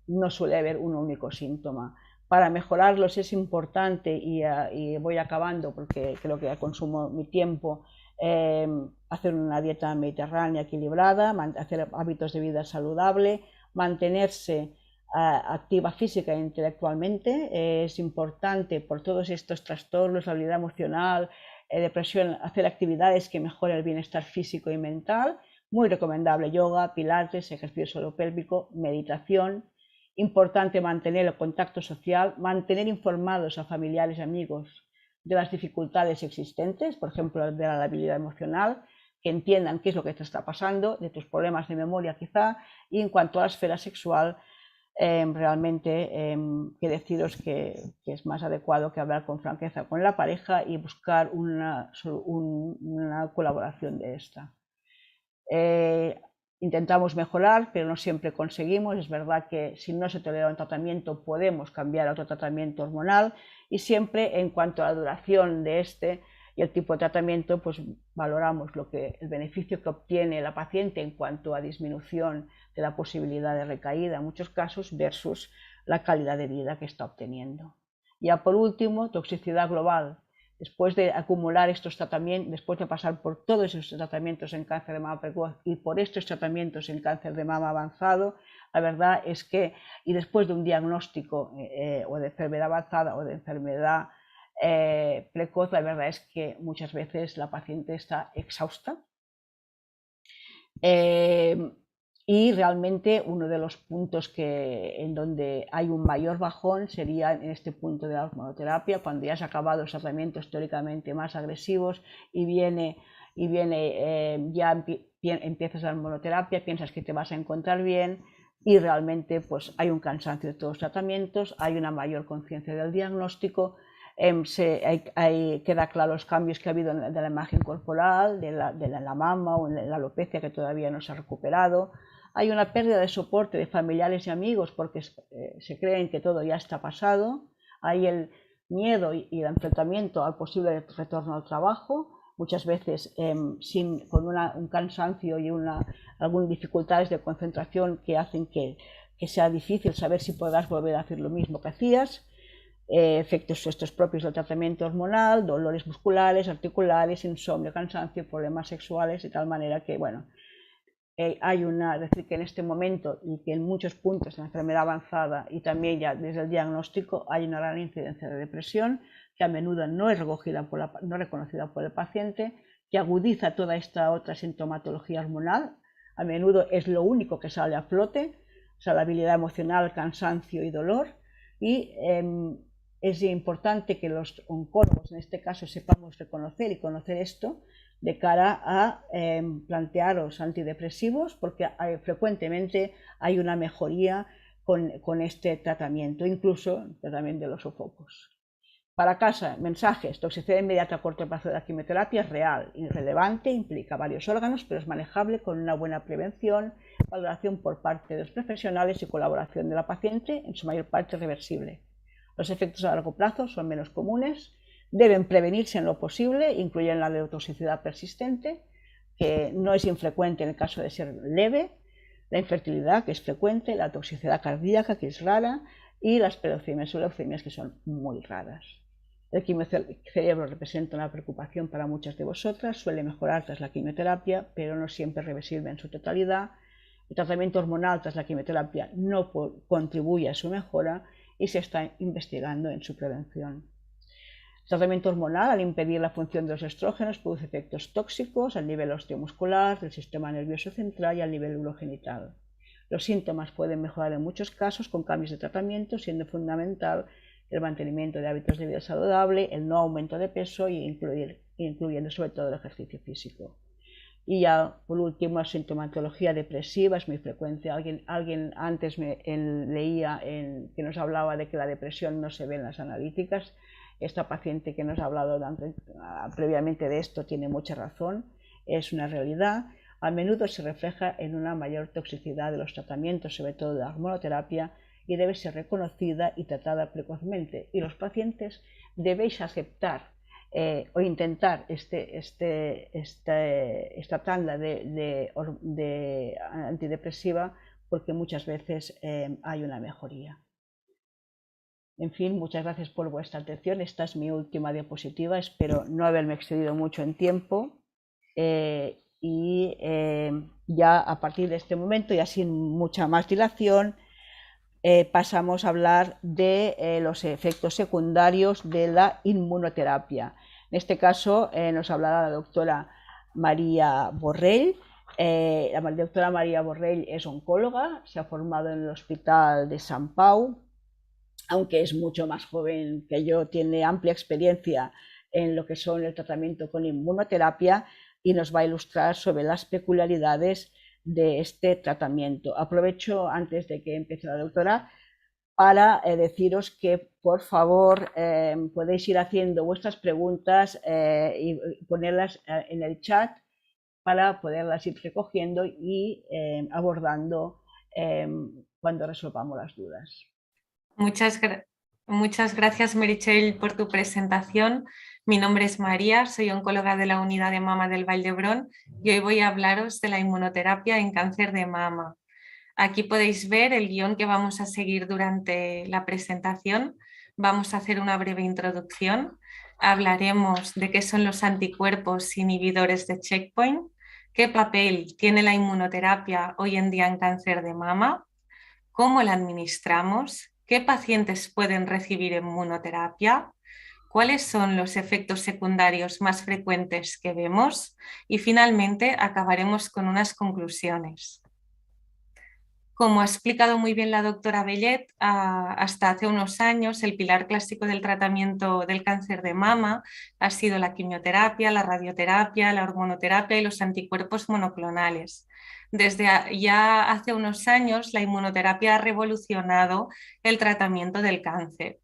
no suele haber un único síntoma. Para mejorarlos es importante, y voy acabando porque creo que ya consumo mi tiempo, hacer una dieta mediterránea equilibrada, hacer hábitos de vida saludable, mantenerse activa física e intelectualmente. Es importante por todos estos trastornos, la habilidad emocional, depresión, hacer actividades que mejoren el bienestar físico y mental. Muy recomendable yoga, pilates, ejercicio suelo pélvico, meditación. Importante mantener el contacto social, mantener informados a familiares y amigos de las dificultades existentes, por ejemplo, de la habilidad emocional, que entiendan qué es lo que te está pasando, de tus problemas de memoria quizá, y en cuanto a la esfera sexual, realmente que deciros que es más adecuado que hablar con franqueza con la pareja y buscar una colaboración de esta. Intentamos mejorar, pero no siempre conseguimos. Es verdad que si no se tolera un tratamiento podemos cambiar a otro tratamiento hormonal y siempre en cuanto a la duración de y el tipo de tratamiento, pues valoramos el beneficio que obtiene la paciente en cuanto a disminución de la posibilidad de recaída en muchos casos versus la calidad de vida que está obteniendo. Ya por último, toxicidad global. Después de acumular estos tratamientos, después de pasar por todos estos tratamientos en cáncer de mama precoz y por estos tratamientos en cáncer de mama avanzado, la verdad es que, y después de un diagnóstico o de enfermedad avanzada o de enfermedad precoz, la verdad es que muchas veces la paciente está exhausta. Y realmente uno de los puntos en donde hay un mayor bajón sería en este punto de la hormonoterapia, cuando ya has acabado los tratamientos teóricamente más agresivos y viene y empiezas la hormonoterapia, piensas que te vas a encontrar bien y realmente pues hay un cansancio de todos los tratamientos, hay una mayor conciencia del diagnóstico, queda claro los cambios que ha habido de la imagen corporal, de la mama o en la alopecia que todavía no se ha recuperado. Hay una pérdida de soporte de familiares y amigos porque se creen que todo ya está pasado. Hay el miedo y el enfrentamiento al posible retorno al trabajo, muchas veces con un cansancio y algunas dificultades de concentración que hacen que sea difícil saber si podrás volver a hacer lo mismo que hacías. Efectos estos propios del tratamiento hormonal, dolores musculares, articulares, insomnio, cansancio, problemas sexuales, de tal manera que, bueno, es decir, que en este momento y que en muchos puntos de la enfermedad avanzada y también ya desde el diagnóstico hay una gran incidencia de depresión que a menudo no es reconocida por el paciente, que agudiza toda esta otra sintomatología hormonal, a menudo es lo único que sale a flote, o sea, la habilidad emocional, cansancio y dolor, y es importante que los oncólogos en este caso sepamos reconocer y conocer esto de cara a plantearos antidepresivos, porque frecuentemente hay una mejoría con este tratamiento, incluso el tratamiento de los sofocos. Para casa, mensajes: toxicidad inmediata a corto plazo de la quimioterapia es real, irrelevante, implica varios órganos, pero es manejable con una buena prevención, valoración por parte de los profesionales y colaboración de la paciente, en su mayor parte reversible. Los efectos a largo plazo son menos comunes, deben prevenirse en lo posible, incluyen la neurotoxicidad persistente, que no es infrecuente en el caso de ser leve, la infertilidad, que es frecuente, la toxicidad cardíaca, que es rara, y las pelocemias o leucemias, que son muy raras. El quimiocerebro representa una preocupación para muchas de vosotras, suele mejorar tras la quimioterapia, pero no siempre es reversible en su totalidad. El tratamiento hormonal tras la quimioterapia no contribuye a su mejora y se está investigando en su prevención. El tratamiento hormonal, al impedir la función de los estrógenos, produce efectos tóxicos al nivel osteomuscular, del sistema nervioso central y al nivel urogenital. Los síntomas pueden mejorar en muchos casos con cambios de tratamiento, siendo fundamental el mantenimiento de hábitos de vida saludable, el no aumento de peso y incluyendo sobre todo el ejercicio físico. Y ya por último, la sintomatología depresiva es muy frecuente. Alguien antes leía que nos hablaba de que la depresión no se ve en las analíticas. Esta paciente que nos ha hablado previamente de esto tiene mucha razón, es una realidad. A menudo se refleja en una mayor toxicidad de los tratamientos, sobre todo de la hormonoterapia, y debe ser reconocida y tratada precozmente. Y los pacientes debéis aceptar o intentar esta tanda de antidepresiva, porque muchas veces hay una mejoría. En fin, muchas gracias por vuestra atención. Esta es mi última diapositiva. Espero no haberme excedido mucho en tiempo. Ya a partir de este momento, ya sin mucha más dilación, pasamos a hablar de los efectos secundarios de la inmunoterapia. En este caso nos hablará la doctora María Borrell. La doctora María Borrell es oncóloga, se ha formado en el Hospital de Sant Pau, aunque es mucho más joven que yo, tiene amplia experiencia en lo que son el tratamiento con inmunoterapia y nos va a ilustrar sobre las peculiaridades de este tratamiento. Aprovecho, antes de que empiece la doctora, para deciros que por favor podéis ir haciendo vuestras preguntas y ponerlas en el chat para poderlas ir recogiendo y abordando cuando resolvamos las dudas. Muchas gracias, Meritxell, por tu presentación. Mi nombre es María, soy oncóloga de la Unidad de Mama del Vall d'Hebron y hoy voy a hablaros de la inmunoterapia en cáncer de mama. Aquí podéis ver el guión que vamos a seguir durante la presentación. Vamos a hacer una breve introducción. Hablaremos de qué son los anticuerpos inhibidores de checkpoint, qué papel tiene la inmunoterapia hoy en día en cáncer de mama, cómo la administramos, qué pacientes pueden recibir inmunoterapia, cuáles son los efectos secundarios más frecuentes que vemos y finalmente acabaremos con unas conclusiones. Como ha explicado muy bien la doctora Bellet, hasta hace unos años el pilar clásico del tratamiento del cáncer de mama ha sido la quimioterapia, la radioterapia, la hormonoterapia y los anticuerpos monoclonales. Desde ya hace unos años la inmunoterapia ha revolucionado el tratamiento del cáncer.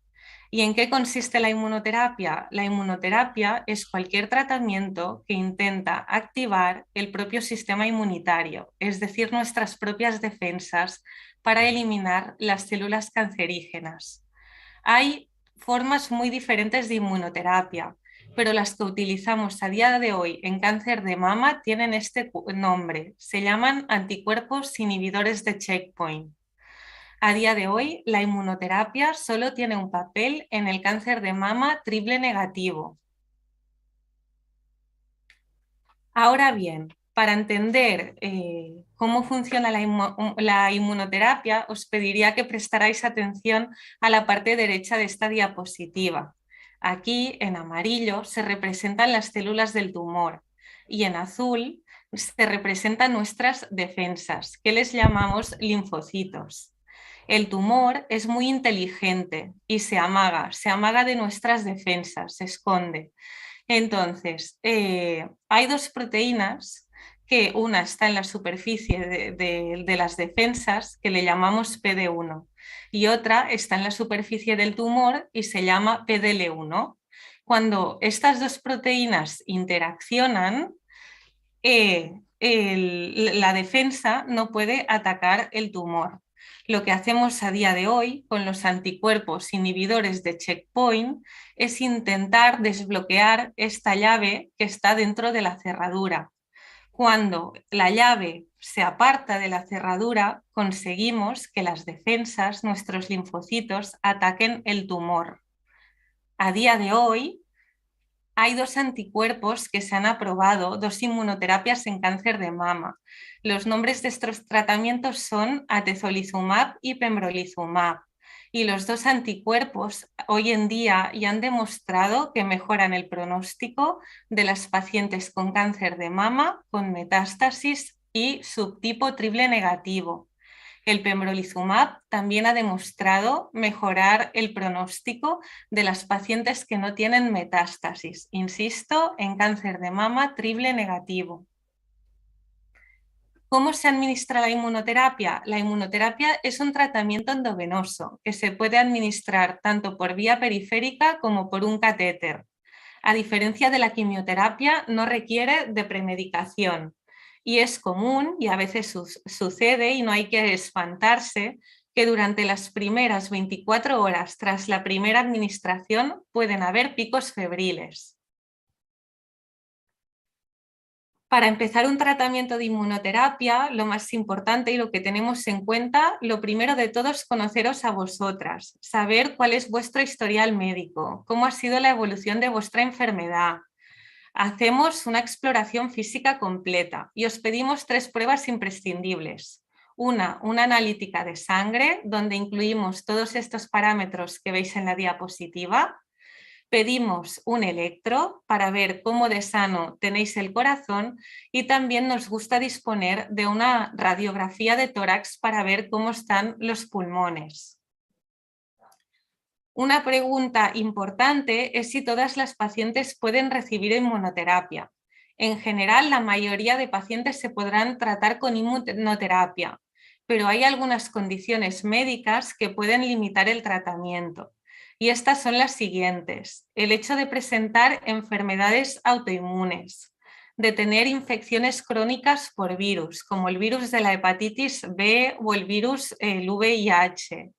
¿Y en qué consiste la inmunoterapia? La inmunoterapia es cualquier tratamiento que intenta activar el propio sistema inmunitario, es decir, nuestras propias defensas, para eliminar las células cancerígenas. Hay formas muy diferentes de inmunoterapia, pero las que utilizamos a día de hoy en cáncer de mama tienen este nombre. Se llaman anticuerpos inhibidores de checkpoint. A día de hoy, la inmunoterapia solo tiene un papel en el cáncer de mama triple negativo. Ahora bien, para entender cómo funciona la inmunoterapia, os pediría que prestarais atención a la parte derecha de esta diapositiva. Aquí, en amarillo, se representan las células del tumor y en azul se representan nuestras defensas, que les llamamos linfocitos. El tumor es muy inteligente y se amaga de nuestras defensas, se esconde. Entonces, hay dos proteínas, que una está en la superficie de las defensas, que le llamamos PD-1, y otra está en la superficie del tumor y se llama PDL-1. Cuando estas dos proteínas interaccionan, la defensa no puede atacar el tumor. Lo que hacemos a día de hoy con los anticuerpos inhibidores de checkpoint es intentar desbloquear esta llave que está dentro de la cerradura. Cuando la llave se aparta de la cerradura, conseguimos que las defensas, nuestros linfocitos, ataquen el tumor. A día de hoy, hay dos anticuerpos que se han aprobado, dos inmunoterapias en cáncer de mama. Los nombres de estos tratamientos son atezolizumab y pembrolizumab. Y los dos anticuerpos hoy en día ya han demostrado que mejoran el pronóstico de las pacientes con cáncer de mama, con metástasis y subtipo triple negativo. El pembrolizumab también ha demostrado mejorar el pronóstico de las pacientes que no tienen metástasis, insisto, en cáncer de mama triple negativo. ¿Cómo se administra la inmunoterapia? La inmunoterapia es un tratamiento endovenoso que se puede administrar tanto por vía periférica como por un catéter. A diferencia de la quimioterapia, no requiere de premedicación. Y es común, y a veces sucede, y no hay que espantarse, que durante las primeras 24 horas tras la primera administración pueden haber picos febriles. Para empezar un tratamiento de inmunoterapia, lo más importante y lo que tenemos en cuenta, lo primero de todo es conoceros a vosotras, saber cuál es vuestro historial médico, cómo ha sido la evolución de vuestra enfermedad. Hacemos una exploración física completa y os pedimos 3 pruebas imprescindibles. Una analítica de sangre, donde incluimos todos estos parámetros que veis en la diapositiva. Pedimos un electro para ver cómo de sano tenéis el corazón y también nos gusta disponer de una radiografía de tórax para ver cómo están los pulmones. Una pregunta importante es si todas las pacientes pueden recibir inmunoterapia. En general, la mayoría de pacientes se podrán tratar con inmunoterapia, pero hay algunas condiciones médicas que pueden limitar el tratamiento. Y estas son las siguientes: el hecho de presentar enfermedades autoinmunes, de tener infecciones crónicas por virus, como el virus de la hepatitis B o el virus el VIH,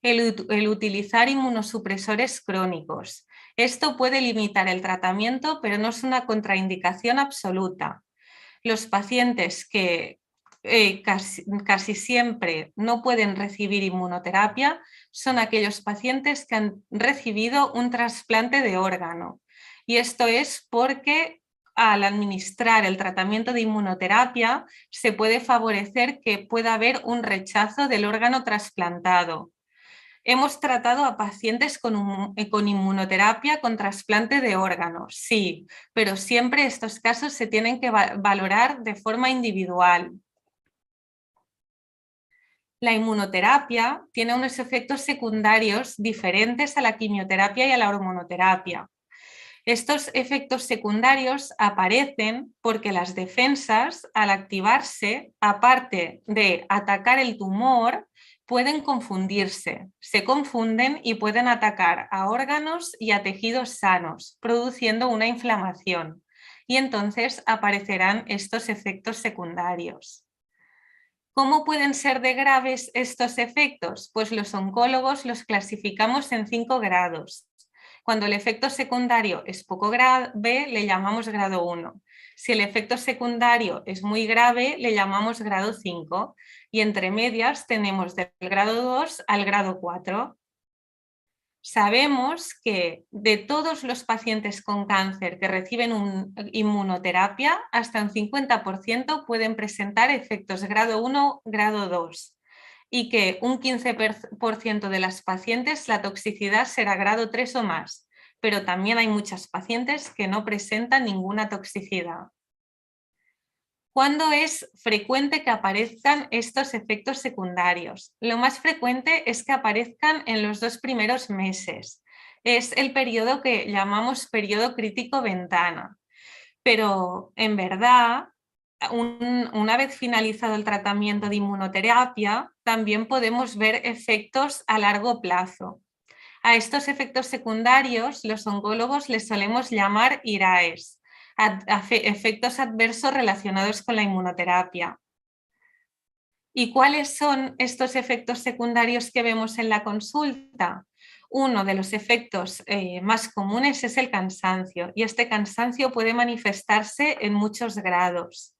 el utilizar inmunosupresores crónicos. Esto puede limitar el tratamiento, pero no es una contraindicación absoluta. Los pacientes que casi siempre no pueden recibir inmunoterapia son aquellos pacientes que han recibido un trasplante de órgano. Y esto es porque al administrar el tratamiento de inmunoterapia se puede favorecer que pueda haber un rechazo del órgano trasplantado. Hemos tratado a pacientes con inmunoterapia con trasplante de órganos, sí, pero siempre estos casos se tienen que valorar de forma individual. La inmunoterapia tiene unos efectos secundarios diferentes a la quimioterapia y a la hormonoterapia. Estos efectos secundarios aparecen porque las defensas, al activarse, aparte de atacar el tumor, pueden confundirse, se confunden y pueden atacar a órganos y a tejidos sanos, produciendo una inflamación. Y entonces aparecerán estos efectos secundarios. ¿Cómo pueden ser de graves estos efectos? Pues los oncólogos los clasificamos en 5 grados. Cuando el efecto secundario es poco grave, le llamamos grado 1. Si el efecto secundario es muy grave, le llamamos grado 5. Y entre medias tenemos del grado 2 al grado 4. Sabemos que de todos los pacientes con cáncer que reciben inmunoterapia, hasta un 50% pueden presentar efectos grado 1, grado 2 y que un 15% de las pacientes la toxicidad será grado 3 o más, pero también hay muchas pacientes que no presentan ninguna toxicidad. ¿Cuándo es frecuente que aparezcan estos efectos secundarios? Lo más frecuente es que aparezcan en los 2 primeros meses. Es el periodo que llamamos periodo crítico ventana. Pero en verdad, una vez finalizado el tratamiento de inmunoterapia, también podemos ver efectos a largo plazo. A estos efectos secundarios, los oncólogos les solemos llamar IRAES, efectos adversos relacionados con la inmunoterapia. ¿Y cuáles son estos efectos secundarios que vemos en la consulta? Uno de los efectos más comunes es el cansancio, y este cansancio puede manifestarse en muchos grados.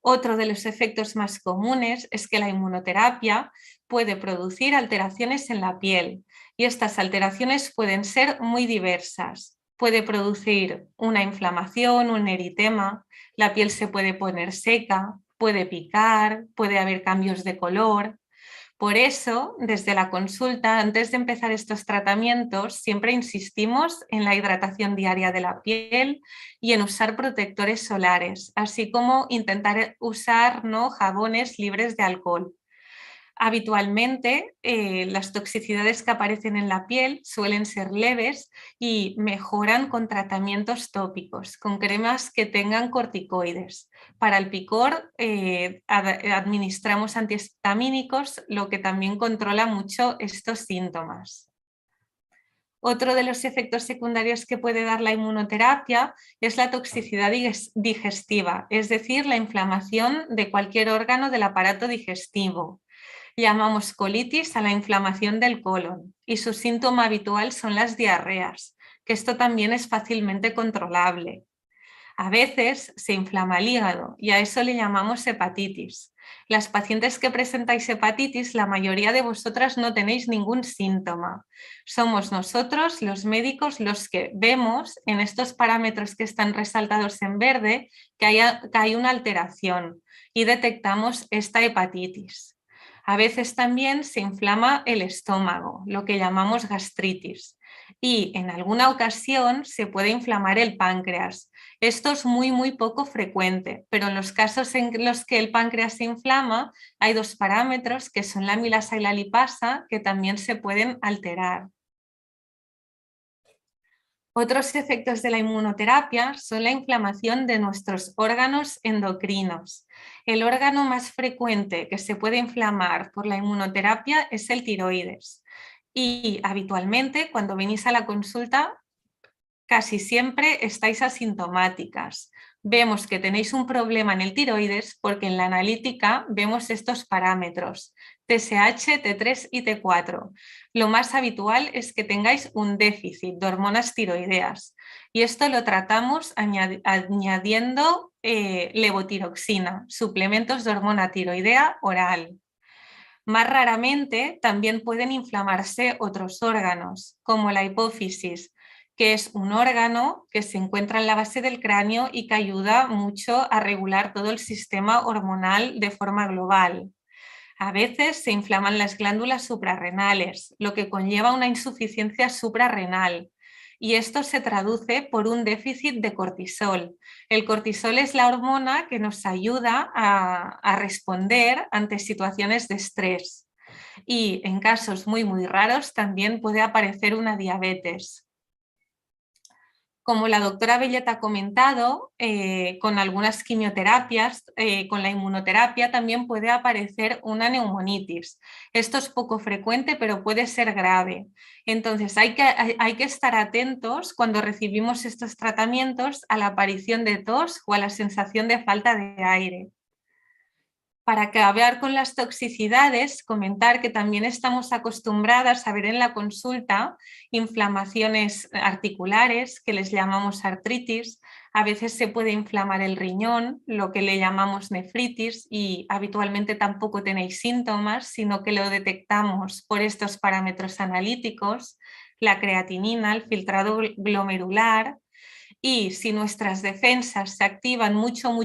Otro de los efectos más comunes es que la inmunoterapia puede producir alteraciones en la piel, y estas alteraciones pueden ser muy diversas. Puede producir una inflamación, un eritema, la piel se puede poner seca, puede picar, puede haber cambios de color. Por eso, desde la consulta, antes de empezar estos tratamientos, siempre insistimos en la hidratación diaria de la piel y en usar protectores solares, así como intentar usar, ¿no?, jabones libres de alcohol. Habitualmente, las toxicidades que aparecen en la piel suelen ser leves y mejoran con tratamientos tópicos, con cremas que tengan corticoides. Para el picor, administramos antihistamínicos, lo que también controla mucho estos síntomas. Otro de los efectos secundarios que puede dar la inmunoterapia es la toxicidad digestiva, es decir, la inflamación de cualquier órgano del aparato digestivo. Llamamos colitis a la inflamación del colon y su síntoma habitual son las diarreas, que esto también es fácilmente controlable. A veces se inflama el hígado y a eso le llamamos hepatitis. Las pacientes que presentáis hepatitis, la mayoría de vosotras no tenéis ningún síntoma. Somos nosotros, los médicos, los que vemos en estos parámetros que están resaltados en verde que hay una alteración y detectamos esta hepatitis. A veces también se inflama el estómago, lo que llamamos gastritis, y en alguna ocasión se puede inflamar el páncreas. Esto es muy poco frecuente, pero en los casos en los que el páncreas se inflama hay 2 parámetros que son la amilasa y la lipasa que también se pueden alterar. Otros efectos de la inmunoterapia son la inflamación de nuestros órganos endocrinos. El órgano más frecuente que se puede inflamar por la inmunoterapia es el tiroides. Y habitualmente cuando venís a la consulta casi siempre estáis asintomáticas. Vemos que tenéis un problema en el tiroides porque en la analítica vemos estos parámetros, TSH, T3 y T4. Lo más habitual es que tengáis un déficit de hormonas tiroideas y esto lo tratamos añadiendo levotiroxina, suplementos de hormona tiroidea oral. Más raramente también pueden inflamarse otros órganos, como la hipófisis, que es un órgano que se encuentra en la base del cráneo y que ayuda mucho a regular todo el sistema hormonal de forma global. A veces se inflaman las glándulas suprarrenales, lo que conlleva una insuficiencia suprarrenal. y esto se traduce por un déficit de cortisol. El cortisol es la hormona que nos ayuda a responder ante situaciones de estrés y en casos muy raros también puede aparecer una diabetes. Como la doctora Bellet ha comentado, con algunas quimioterapias, con la inmunoterapia también puede aparecer una neumonitis. Esto es poco frecuente, pero puede ser grave. Entonces hay que estar atentos cuando recibimos estos tratamientos a la aparición de tos o a la sensación de falta de aire. Para acabar con las toxicidades, comentar que también estamos acostumbradas a ver en la consulta inflamaciones articulares, que les llamamos artritis. A veces se puede inflamar el riñón, lo que le llamamos nefritis, y habitualmente tampoco tenéis síntomas, sino que lo detectamos por estos parámetros analíticos, la creatinina, el filtrado glomerular. Y si nuestras defensas se activan mucho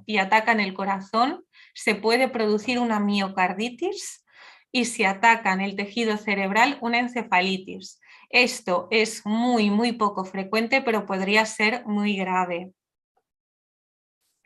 y atacan el corazón, se puede producir una miocarditis, y si atacan el tejido cerebral, una encefalitis. Esto es muy poco frecuente, pero podría ser muy grave.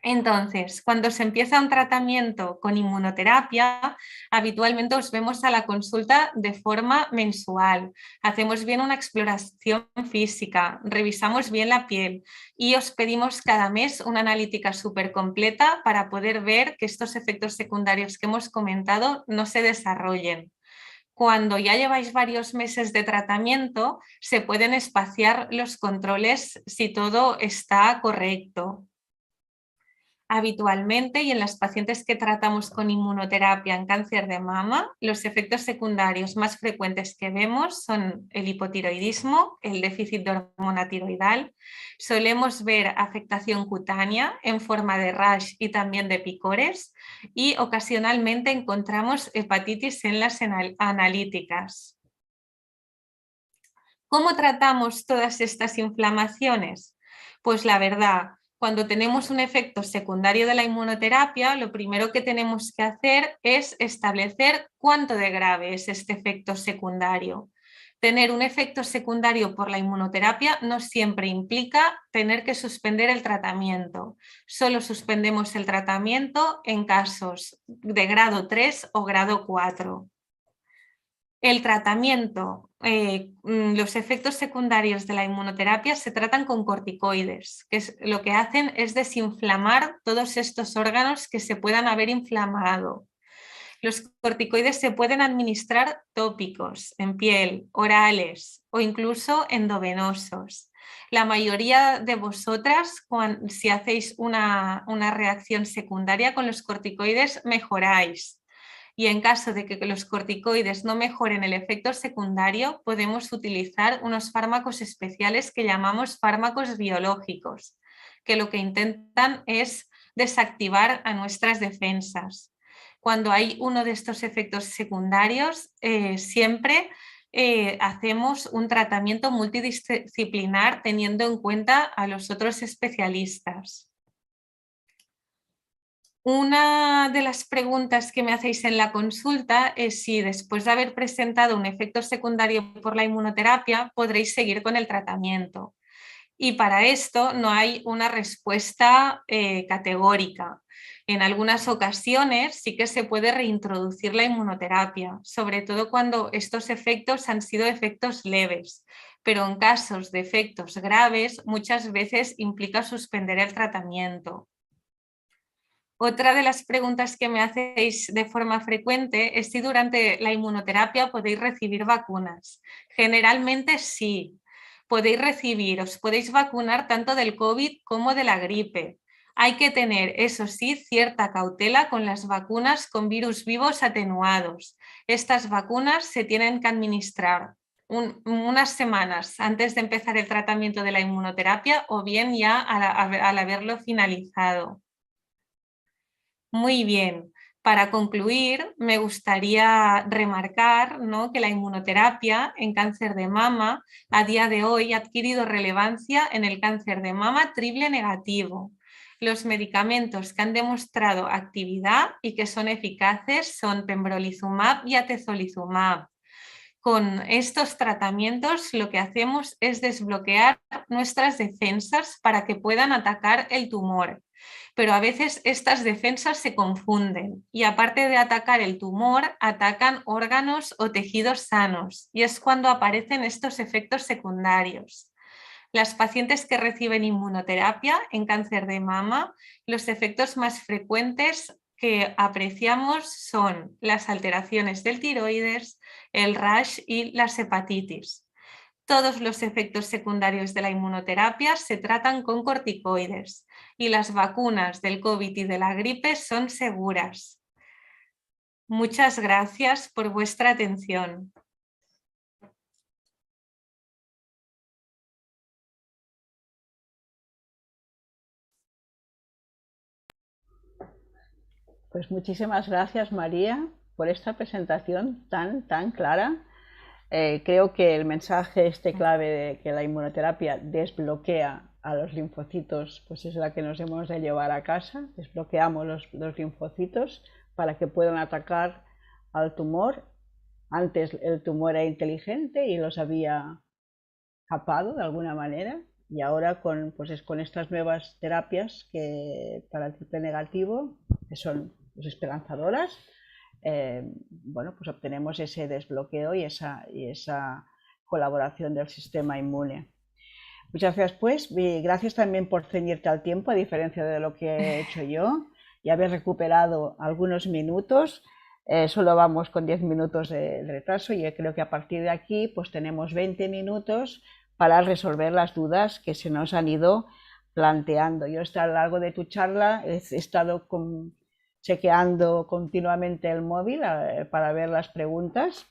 Entonces, cuando se empieza un tratamiento con inmunoterapia, habitualmente os vemos a la consulta de forma mensual. Hacemos bien una exploración física, revisamos bien la piel y os pedimos cada mes una analítica súper completa para poder ver que estos efectos secundarios que hemos comentado no se desarrollen. Cuando ya lleváis varios meses de tratamiento, se pueden espaciar los controles si todo está correcto. Habitualmente y en las pacientes que tratamos con inmunoterapia en cáncer de mama, los efectos secundarios más frecuentes que vemos son el hipotiroidismo, el déficit de hormona tiroidal. Solemos ver afectación cutánea en forma de rash y también de picores, y ocasionalmente encontramos hepatitis en las analíticas. ¿Cómo tratamos todas estas inflamaciones? Pues la verdad, cuando tenemos un efecto secundario de la inmunoterapia, lo primero que tenemos que hacer es establecer cuánto de grave es este efecto secundario. Tener un efecto secundario por la inmunoterapia no siempre implica tener que suspender el tratamiento. Solo suspendemos el tratamiento en casos de grado 3 o grado 4. El tratamiento, los efectos secundarios de la inmunoterapia se tratan con corticoides, que lo que hacen es desinflamar todos estos órganos que se puedan haber inflamado. Los corticoides se pueden administrar tópicos, en piel, orales o incluso endovenosos. La mayoría de vosotras, si hacéis una reacción secundaria con los corticoides, mejoráis. Y en caso de que los corticoides no mejoren el efecto secundario, podemos utilizar unos fármacos especiales que llamamos fármacos biológicos, que lo que intentan es desactivar a nuestras defensas. Cuando hay uno de estos efectos secundarios, siempre hacemos un tratamiento multidisciplinar teniendo en cuenta a los otros especialistas. Una de las preguntas que me hacéis en la consulta es si después de haber presentado un efecto secundario por la inmunoterapia podréis seguir con el tratamiento. Y para esto no hay una respuesta categórica. En algunas ocasiones sí que se puede reintroducir la inmunoterapia, sobre todo cuando estos efectos han sido efectos leves, pero en casos de efectos graves muchas veces implica suspender el tratamiento. Otra de las preguntas que me hacéis de forma frecuente es si durante la inmunoterapia podéis recibir vacunas. Generalmente sí, os podéis vacunar tanto del COVID como de la gripe. Hay que tener, eso sí, cierta cautela con las vacunas con virus vivos atenuados. Estas vacunas se tienen que administrar unas semanas antes de empezar el tratamiento de la inmunoterapia o bien ya al haberlo finalizado. Muy bien. Para concluir, me gustaría remarcar, ¿no?, que la inmunoterapia en cáncer de mama a día de hoy ha adquirido relevancia en el cáncer de mama triple negativo. Los medicamentos que han demostrado actividad y que son eficaces son pembrolizumab y atezolizumab. con estos tratamientos lo que hacemos es desbloquear nuestras defensas para que puedan atacar el tumor. Pero a veces estas defensas se confunden y aparte de atacar el tumor, atacan órganos o tejidos sanos y es cuando aparecen estos efectos secundarios. Las pacientes que reciben inmunoterapia en cáncer de mama, los efectos más frecuentes que apreciamos son las alteraciones del tiroides, el rash y las hepatitis. Todos los efectos secundarios de la inmunoterapia se tratan con corticoides y las vacunas del COVID y de la gripe son seguras. Muchas gracias por vuestra atención. Pues muchísimas gracias, María, por esta presentación tan clara. Creo que el mensaje clave de que la inmunoterapia desbloquea a los linfocitos, pues es la que nos hemos de llevar a casa. Desbloqueamos los linfocitos para que puedan atacar al tumor. Antes el tumor era inteligente y los había capado de alguna manera, y ahora con estas nuevas terapias para el triple negativo, que son esperanzadoras, bueno, pues obtenemos ese desbloqueo y esa colaboración del sistema inmune. Muchas gracias, pues, y gracias también por ceñirte al tiempo, a diferencia de lo que he hecho yo, y haber recuperado algunos minutos. Solo vamos con 10 minutos de retraso y creo que a partir de aquí pues tenemos 20 minutos para resolver las dudas que se nos han ido planteando. Yo a lo largo de tu charla he estado chequeando continuamente el móvil para ver las preguntas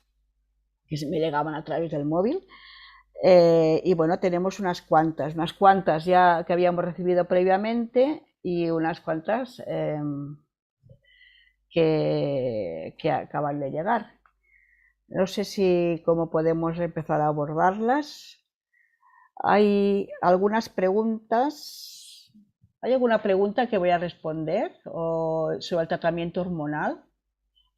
que me llegaban a través del móvil. Y bueno, tenemos unas cuantas ya que habíamos recibido previamente y unas cuantas que acaban de llegar. No sé cómo podemos empezar a abordarlas. Hay algunas preguntas. ¿Hay alguna pregunta que voy a responder sobre el tratamiento hormonal?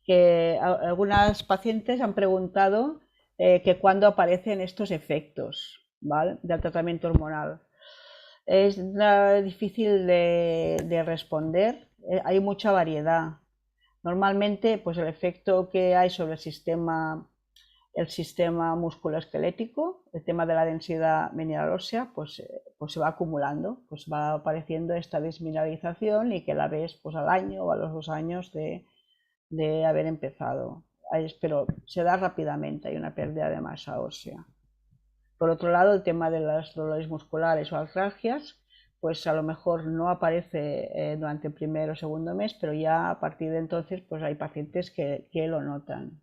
Que algunas pacientes han preguntado que cuándo aparecen estos efectos, ¿vale?, del tratamiento hormonal. Es difícil de responder. Hay mucha variedad. Normalmente, pues el efecto que hay sobre el sistema musculoesquelético, el tema de la densidad mineral ósea, pues se va acumulando, pues va apareciendo esta desmineralización y que la ves pues al año o a los 2 años de haber empezado. Pero se da rápidamente, hay una pérdida de masa ósea. Por otro lado, el tema de los dolores musculares o artralgias, pues a lo mejor no aparece durante el primer o segundo mes, pero ya a partir de entonces pues hay pacientes que lo notan.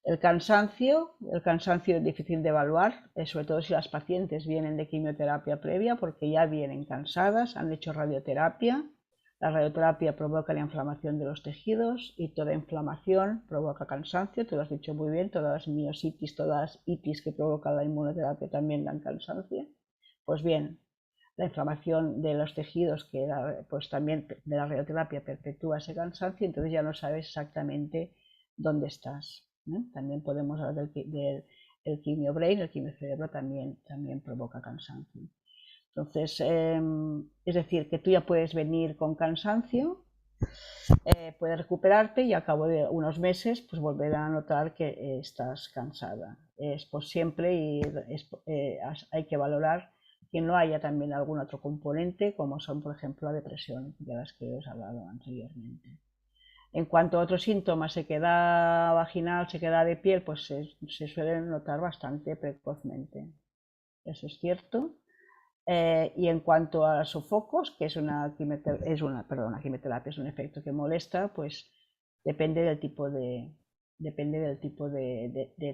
El cansancio es difícil de evaluar, sobre todo si las pacientes vienen de quimioterapia previa, porque ya vienen cansadas, han hecho radioterapia. La radioterapia provoca la inflamación de los tejidos y toda inflamación provoca cansancio, tú lo has dicho muy bien, todas las miositis, todas las itis que provoca la inmunoterapia también dan cansancio. Pues bien, la inflamación de los tejidos, pues también de la radioterapia perpetúa ese cansancio, entonces ya no sabes exactamente dónde estás. También podemos hablar del quimio-brain, el quimio-cerebro también provoca cansancio. Entonces, es decir, que tú ya puedes venir con cansancio, puedes recuperarte y al cabo de unos meses pues volver a notar que estás cansada. Es por siempre y hay que valorar que no haya también algún otro componente, como son, por ejemplo, la depresión, de las que os he hablado anteriormente. En cuanto a otros síntomas, sequedad vaginal, sequedad de piel, pues se suelen notar bastante precozmente. Eso es cierto. Y en cuanto a sofocos, que es una quimioterapia, es un efecto que molesta, pues depende del tipo de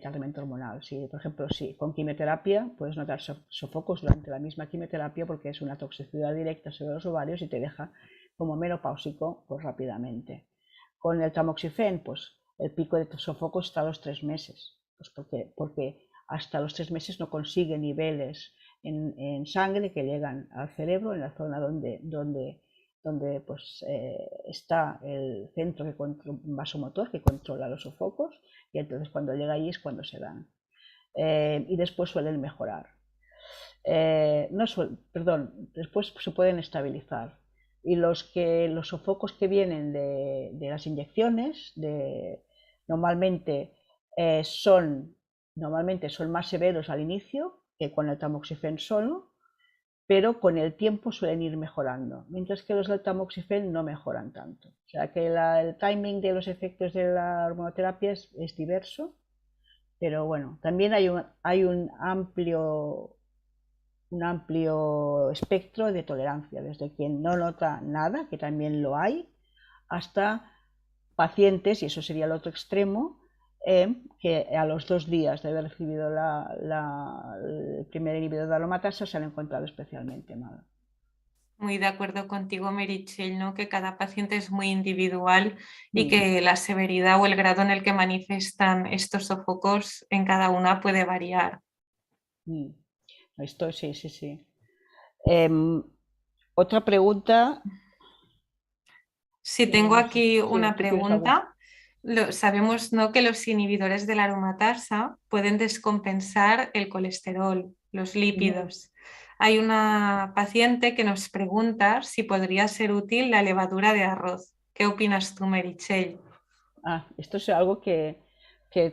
tratamiento hormonal. Si, por ejemplo, con quimioterapia puedes notar sofocos durante la misma quimioterapia porque es una toxicidad directa sobre los ovarios y te deja como menopáusico pues rápidamente. Con el tamoxifeno, pues el pico de sofocos está a los 3 meses, pues porque hasta los 3 meses no consigue niveles en sangre que llegan al cerebro, en la zona donde donde pues, está el centro vasomotor que controla los sofocos, y entonces cuando llega allí es cuando se dan. Y después suelen mejorar. Después se pueden estabilizar. Y los sofocos que vienen de las inyecciones, normalmente son más severos al inicio que con el tamoxifen solo, pero con el tiempo suelen ir mejorando, mientras que los del tamoxifen no mejoran tanto. O sea que el timing de los efectos de la hormonoterapia es diverso, pero bueno, también hay un amplio espectro de tolerancia, desde quien no nota nada, que también lo hay, hasta pacientes, y eso sería el otro extremo, que a los 2 días de haber recibido el primer inhibidor de aromatasa se han encontrado especialmente mal. Muy de acuerdo contigo, Meritxell, ¿no? Que cada paciente es muy individual y que la severidad o el grado en el que manifiestan estos sofocos en cada una puede variar. Esto sí, sí, sí. Otra pregunta. Sí, tengo aquí una ¿Tú tienes alguna? pregunta. Sabemos, ¿no?, que los inhibidores de la aromatasa pueden descompensar el colesterol, los lípidos. Hay una paciente que nos pregunta si podría ser útil la levadura de arroz. ¿Qué opinas tú, Meritxell? Esto es algo que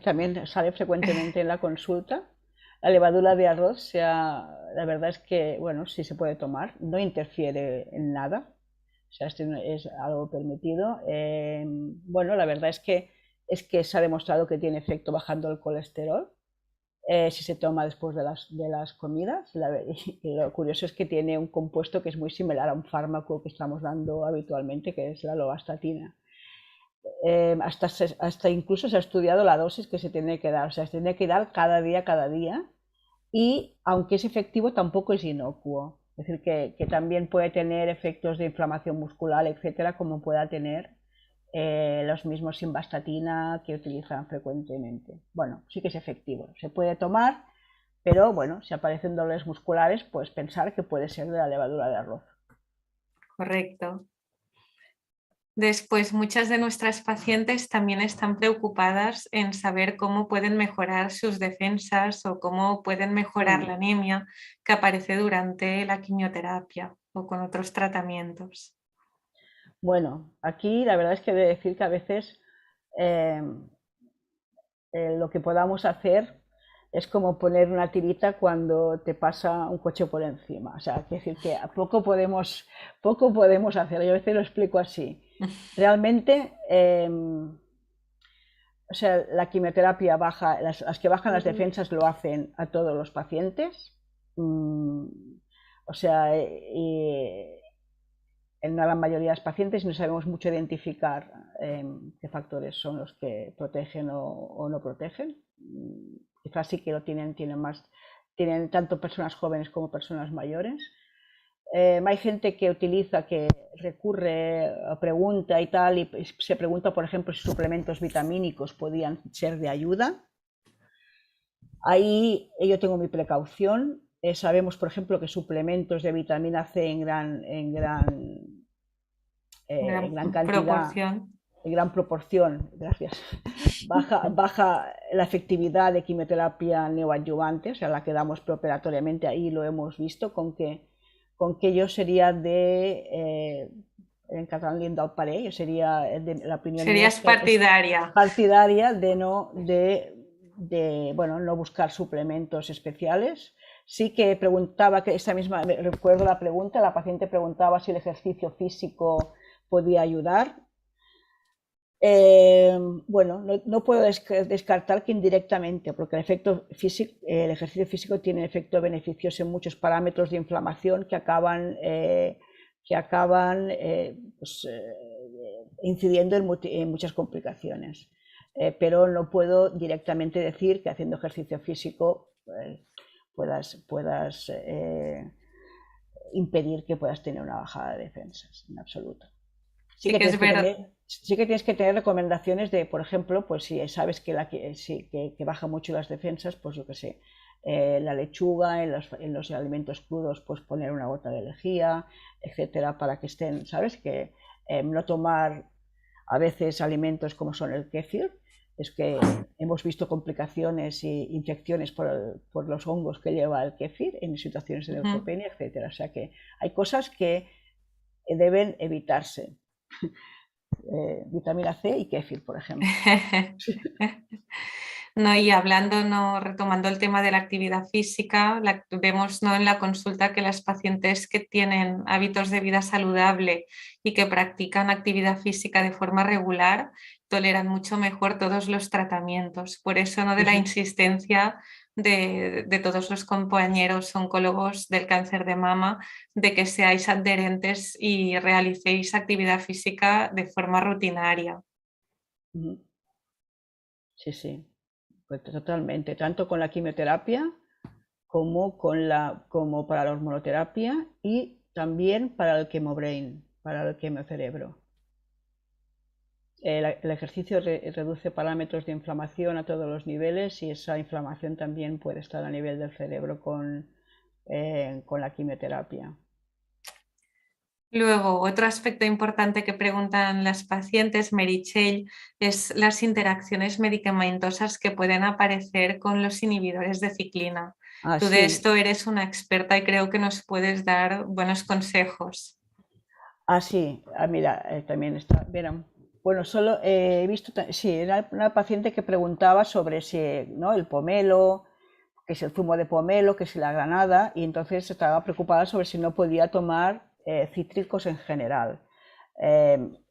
también sale frecuentemente en la consulta. La levadura de arroz, la verdad es que, bueno, sí se puede tomar, no interfiere en nada, o sea, esto es algo permitido. Bueno, la verdad es que se ha demostrado que tiene efecto bajando el colesterol si se toma después de las comidas. Y lo curioso es que tiene un compuesto que es muy similar a un fármaco que estamos dando habitualmente, que es la lovastatina. Hasta incluso se ha estudiado la dosis que se tiene que dar, o sea, se tiene que dar cada día, y aunque es efectivo tampoco es inocuo, es decir, que también puede tener efectos de inflamación muscular, etcétera, como pueda tener los mismos simvastatina que utilizan frecuentemente. Bueno, sí que es efectivo, se puede tomar, pero bueno, si aparecen dolores musculares, pues pensar que puede ser de la levadura de arroz. Correcto. Después, muchas de nuestras pacientes también están preocupadas en saber cómo pueden mejorar sus defensas o cómo pueden mejorar la anemia que aparece durante la quimioterapia o con otros tratamientos. Bueno, aquí la verdad es que he de decir que a veces lo que podamos hacer es como poner una tirita cuando te pasa un coche por encima. O sea, es decir, que poco podemos hacer. Yo a veces lo explico así. Realmente, o sea, la quimioterapia baja, las que bajan las defensas lo hacen a todos los pacientes. O sea, en la mayoría de los pacientes no sabemos mucho identificar qué factores son los que protegen o no protegen. Quizás sí que lo tienen tanto personas jóvenes como personas mayores. Hay gente que recurre a pregunta y tal, y se pregunta, por ejemplo, si suplementos vitamínicos podían ser de ayuda. Ahí yo tengo mi precaución. Sabemos, por ejemplo, que suplementos de vitamina C en gran cantidad, en gran proporción, gracias, baja la efectividad de quimioterapia neoadyuvante, o sea, la que damos preoperatoriamente. Ahí lo hemos visto, con que yo sería en catalán lindo al parer, yo sería de la opinión Serías partidaria. Partidaria de no buscar suplementos especiales. Sí que preguntaba, recuerdo la pregunta, la paciente preguntaba si el ejercicio físico podía ayudar. Bueno, no puedo descartar que indirectamente, porque el ejercicio físico tiene efecto beneficioso en muchos parámetros de inflamación que acaban incidiendo en muchas complicaciones. Pero no puedo directamente decir que haciendo ejercicio físico puedas impedir que puedas tener una bajada de defensas, en absoluto. Sí que tienes que tener recomendaciones de, por ejemplo, pues si sabes que baja mucho las defensas, pues yo qué sé, la lechuga, en los alimentos crudos, pues poner una gota de lejía, etcétera, para que estén, ¿sabes? Que no tomar a veces alimentos como son el kéfir, es que hemos visto complicaciones e infecciones por los hongos que lleva el kéfir en situaciones de neutropenia, etcétera. O sea que hay cosas que deben evitarse. Vitamina C y kéfir, por ejemplo. No, y hablando, no, retomando el tema de la actividad física, vemos, ¿no?, en la consulta que las pacientes que tienen hábitos de vida saludable y que practican actividad física de forma regular toleran mucho mejor todos los tratamientos. Por eso, ¿no?, de la insistencia de todos los compañeros oncólogos del cáncer de mama de que seáis adherentes y realicéis actividad física de forma rutinaria. Sí, sí. Pues totalmente, tanto con la quimioterapia como para la hormonoterapia y también para el chemobrain, para el quimiocerebro. El ejercicio reduce parámetros de inflamación a todos los niveles y esa inflamación también puede estar a nivel del cerebro con la quimioterapia. Luego, otro aspecto importante que preguntan las pacientes, Meritxell, es las interacciones medicamentosas que pueden aparecer con los inhibidores de ciclina. Ah, Tú de sí. esto eres una experta y creo que nos puedes dar buenos consejos. Ah, sí. Ah, mira, también está. Verán. Bueno, solo he visto, sí, era una paciente que preguntaba sobre si, ¿no?, el pomelo, que es el zumo de pomelo, que es la granada, y entonces estaba preocupada sobre si no podía tomar cítricos en general.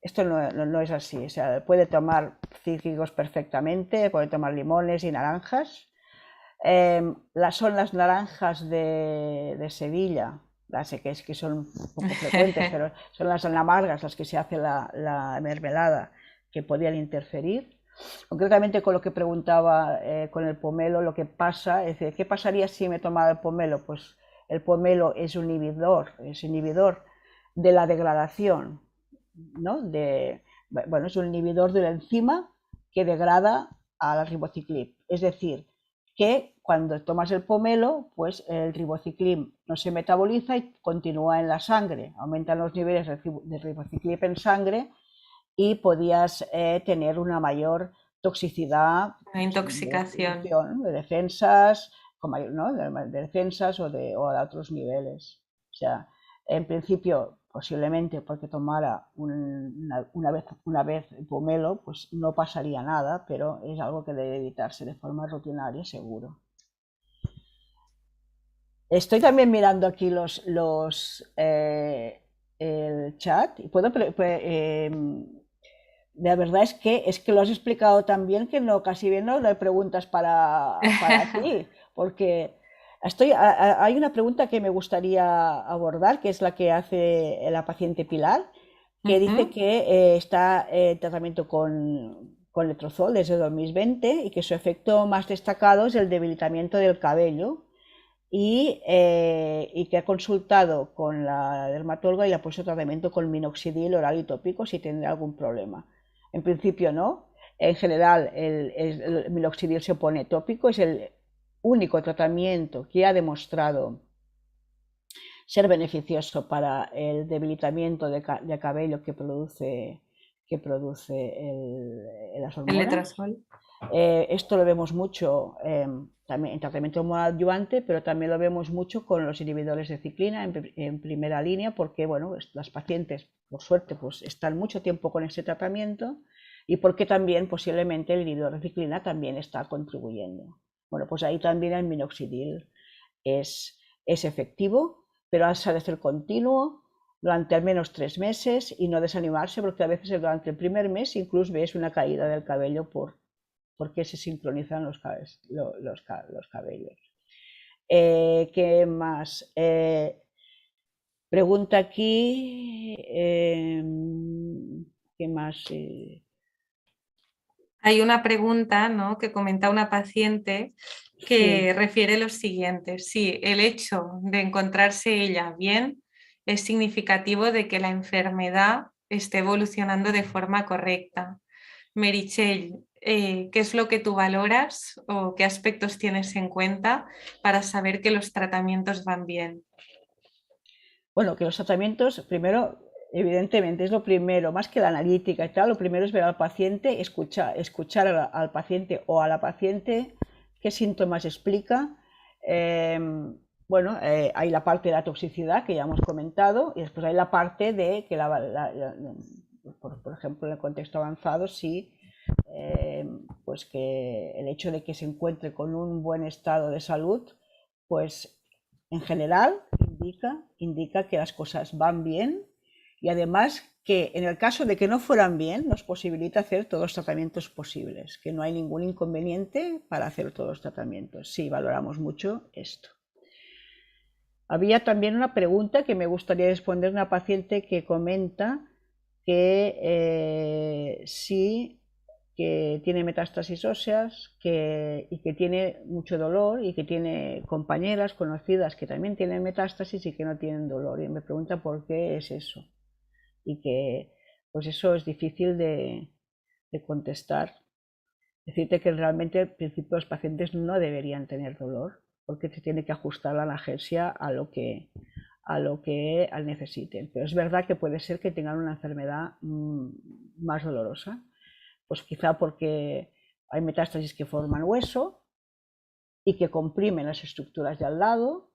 Esto no es así, o sea, puede tomar cítricos perfectamente, puede tomar limones y naranjas. Son las naranjas de Sevilla, sé que son poco frecuentes, pero son las amargas las que se hace la mermelada, que podían interferir. Concretamente con lo que preguntaba con el pomelo, lo que pasa, es decir, ¿qué pasaría si me tomara el pomelo? Pues el pomelo es inhibidor de la degradación, ¿no? Bueno, es un inhibidor de la enzima que degrada a la ribociclib. Es decir, que cuando tomas el pomelo, pues el ribociclib no se metaboliza y continúa en la sangre, aumentan los niveles de ribociclib en sangre y podías tener una mayor toxicidad, Una intoxicación. de defensas, ¿no?, de defensas o de otros niveles. O sea, en principio, posiblemente porque tomara una vez pomelo, pues no pasaría nada, pero es algo que debe evitarse de forma rutinaria, seguro. Estoy también mirando aquí el chat y la verdad es que lo has explicado tan bien que casi bien no hay preguntas para ti, porque hay una pregunta que me gustaría abordar, que es la que hace la paciente Pilar, que dice que está en tratamiento con letrozol desde 2020 y que su efecto más destacado es el debilitamiento del cabello y que ha consultado con la dermatóloga y le ha puesto tratamiento con minoxidil oral y tópico si tendrá algún problema. En principio no. En general el minoxidil se pone tópico, es el único tratamiento que ha demostrado ser beneficioso para el debilitamiento de cabello que produce las hormonas. El letrozol. Esto lo vemos mucho también en tratamiento adyuvante, pero también lo vemos mucho con los inhibidores de ciclina en primera línea, porque bueno, las pacientes, por suerte, pues están mucho tiempo con ese tratamiento y porque también posiblemente el inhibidor de ciclina también está contribuyendo. Bueno, pues ahí también el minoxidil es efectivo, pero ha de ser continuo durante al menos 3 meses y no desanimarse, porque a veces durante el primer mes incluso ves una caída del cabello porque se sincronizan los cabellos. ¿Qué más? Pregunta aquí, ¿qué más? Hay una pregunta, ¿no?, que comenta una paciente que refiere lo siguiente: si el hecho de encontrarse ella bien es significativo de que la enfermedad esté evolucionando de forma correcta. Meritxell, ¿qué es lo que tú valoras o qué aspectos tienes en cuenta para saber que los tratamientos van bien? Bueno, que los tratamientos, primero, evidentemente, es lo primero, más que la analítica y tal, lo primero es ver al paciente, escuchar al paciente o a la paciente qué síntomas explica. Eh, bueno, hay la parte de la toxicidad que ya hemos comentado y después hay la parte de que, por ejemplo, en el contexto avanzado, sí, pues que el hecho de que se encuentre con un buen estado de salud, pues en general indica que las cosas van bien y además que en el caso de que no fueran bien nos posibilita hacer todos los tratamientos posibles, que no hay ningún inconveniente para hacer todos los tratamientos. Sí, valoramos mucho esto. Había también una pregunta que me gustaría responder a una paciente que comenta que sí, que tiene metástasis óseas y que tiene mucho dolor y que tiene compañeras conocidas que también tienen metástasis y que no tienen dolor. Y me pregunta por qué es eso. Y que pues eso es difícil de contestar. Decirte que realmente al principio los pacientes no deberían tener dolor porque se tiene que ajustar la analgesia a lo que necesiten. Pero es verdad que puede ser que tengan una enfermedad más dolorosa, pues quizá porque hay metástasis que forman hueso y que comprimen las estructuras de al lado,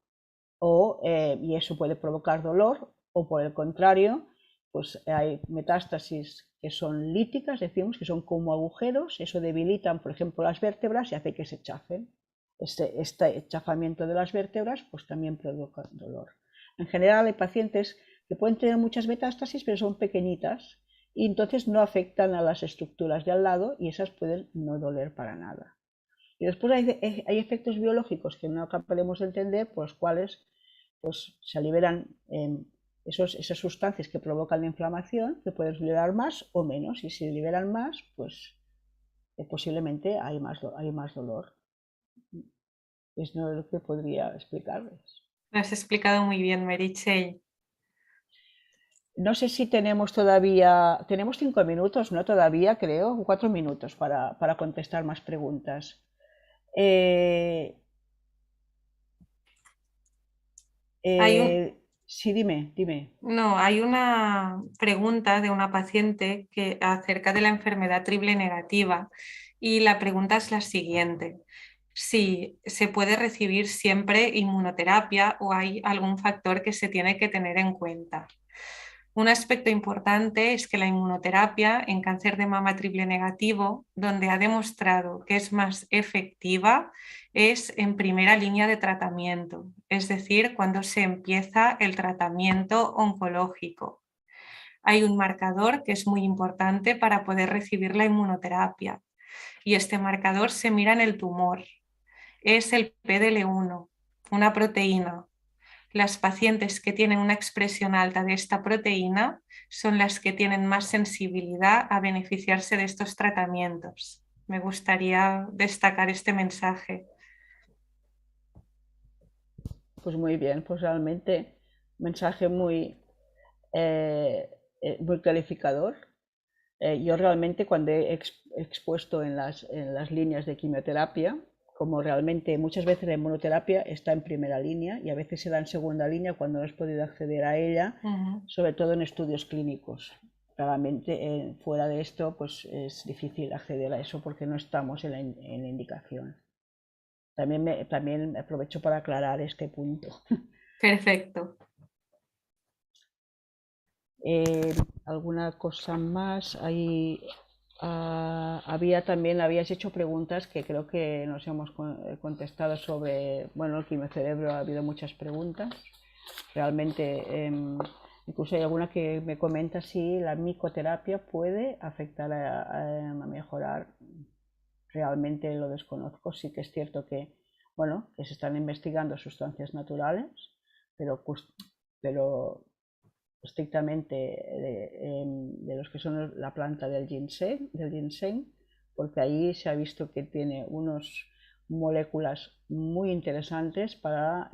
y eso puede provocar dolor, o por el contrario, pues hay metástasis que son líticas, decimos que son como agujeros, eso debilitan, por ejemplo, las vértebras y hace que se chafen. Este chafamiento de las vértebras pues también provoca dolor. En general hay pacientes que pueden tener muchas metástasis, pero son pequeñitas y entonces no afectan a las estructuras de al lado y esas pueden no doler para nada. Y después hay efectos biológicos que no acabaremos de entender, por los cuales pues, se liberan esas sustancias que provocan la inflamación, que pueden liberar más o menos, y si liberan más, pues posiblemente hay más dolor. Es lo que podría explicarles. Lo has explicado muy bien, Meritxell. No sé si tenemos 5 minutos, ¿no? Todavía creo, 4 minutos para contestar más preguntas. Eh, Hay un, sí, dime. no, hay una pregunta de una paciente acerca de la enfermedad triple negativa y la pregunta es la siguiente. Si se puede recibir siempre inmunoterapia o hay algún factor que se tiene que tener en cuenta. Un aspecto importante es que la inmunoterapia en cáncer de mama triple negativo, donde ha demostrado que es más efectiva, es en primera línea de tratamiento, es decir, cuando se empieza el tratamiento oncológico. Hay un marcador que es muy importante para poder recibir la inmunoterapia y este marcador se mira en el tumor. Es el PDL1, una proteína. Las pacientes que tienen una expresión alta de esta proteína son las que tienen más sensibilidad a beneficiarse de estos tratamientos. Me gustaría destacar este mensaje. Pues muy bien, pues realmente mensaje muy calificador. Yo realmente cuando he expuesto en las líneas de quimioterapia, como realmente muchas veces la inmunoterapia está en primera línea y a veces se da en segunda línea cuando no has podido acceder a ella, sobre todo en estudios clínicos. Claramente fuera de esto pues es difícil acceder a eso porque no estamos en la indicación. También aprovecho para aclarar este punto. Perfecto. ¿Alguna cosa más? Habías hecho preguntas que creo que nos hemos contestado sobre, bueno, el quimiocerebro, ha habido muchas preguntas. Realmente, incluso hay alguna que me comenta si la micoterapia puede afectar a mejorar. Realmente lo desconozco. Sí que es cierto que, bueno, que se están investigando sustancias naturales, pero estrictamente de los que son la planta del ginseng, porque ahí se ha visto que tiene unas moléculas muy interesantes para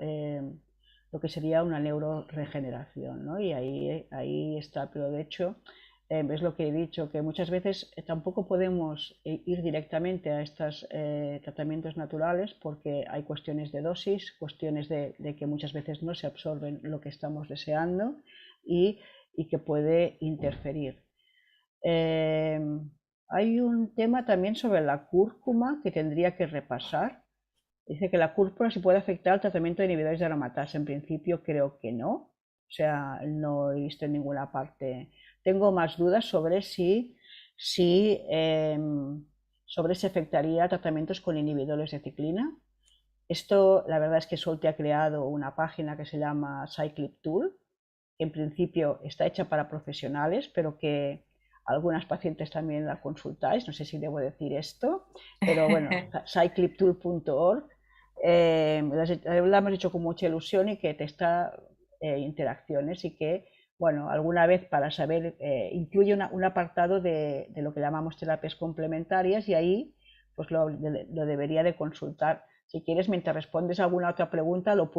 lo que sería una neuroregeneración, ¿no? Y ahí está, pero de hecho es lo que he dicho, que muchas veces tampoco podemos ir directamente a estos tratamientos naturales porque hay cuestiones de dosis, cuestiones de que muchas veces no se absorben lo que estamos deseando y que puede interferir. Hay un tema también sobre la cúrcuma que tendría que repasar. Dice que la cúrcuma sí puede afectar al tratamiento de inhibidores de aromatasa. En principio creo que no. O sea, no he visto en ninguna parte. Tengo más dudas sobre si sobre si afectaría a tratamientos con inhibidores de ciclina. Esto, la verdad es que Solti ha creado una página que se llama Cyclip Tool, que en principio está hecha para profesionales, pero que algunas pacientes también la consultáis, no sé si debo decir esto, pero bueno, cycliptool.org, la hemos hecho con mucha ilusión y que testa interacciones y que, bueno, alguna vez para saber, incluye un apartado de lo que llamamos terapias complementarias y ahí pues lo debería de consultar. Si quieres, mientras respondes alguna otra pregunta, lo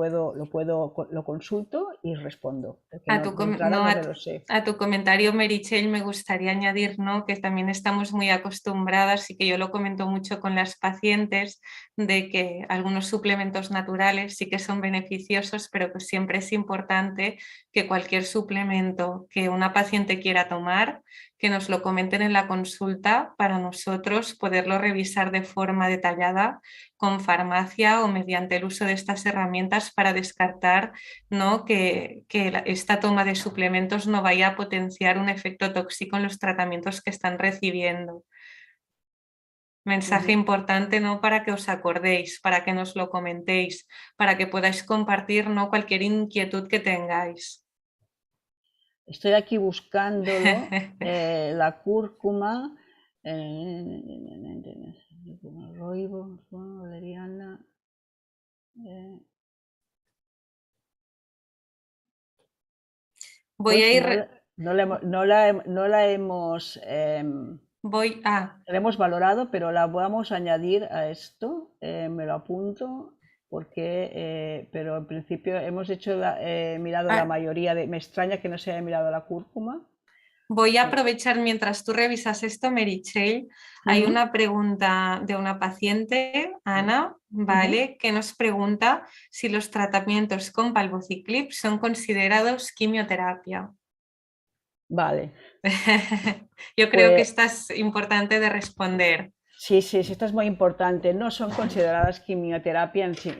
consulto y respondo. Porque A tu, de entrada no, no me lo sé. a tu comentario, Meritxell, me gustaría añadir, ¿no?, que también estamos muy acostumbradas y que yo lo comento mucho con las pacientes, de que algunos suplementos naturales sí que son beneficiosos, pero que siempre es importante que cualquier suplemento que una paciente quiera tomar, que nos lo comenten en la consulta para nosotros poderlo revisar de forma detallada con farmacia o mediante el uso de estas herramientas para descartar, ¿no?, que esta toma de suplementos no vaya a potenciar un efecto tóxico en los tratamientos que están recibiendo. Mensaje importante, ¿no?, para que os acordéis, para que nos lo comentéis, para que podáis compartir, ¿no?, cualquier inquietud que tengáis. Estoy aquí buscándolo, la cúrcuma, rooibos, valeriana. Voy Pues a ir. no la hemos la hemos valorado, pero la vamos a añadir a esto. Me lo apunto porque, pero en principio hemos hecho mirado la mayoría de. Me extraña que no se haya mirado la cúrcuma. Voy a aprovechar mientras tú revisas esto, Meritxell. Hay una pregunta de una paciente, Ana, ¿vale?, que nos pregunta si los tratamientos con palbociclip son considerados quimioterapia. Vale. Yo creo que esta es importante de responder. Sí, esta es muy importante. No son consideradas quimioterapia en sí,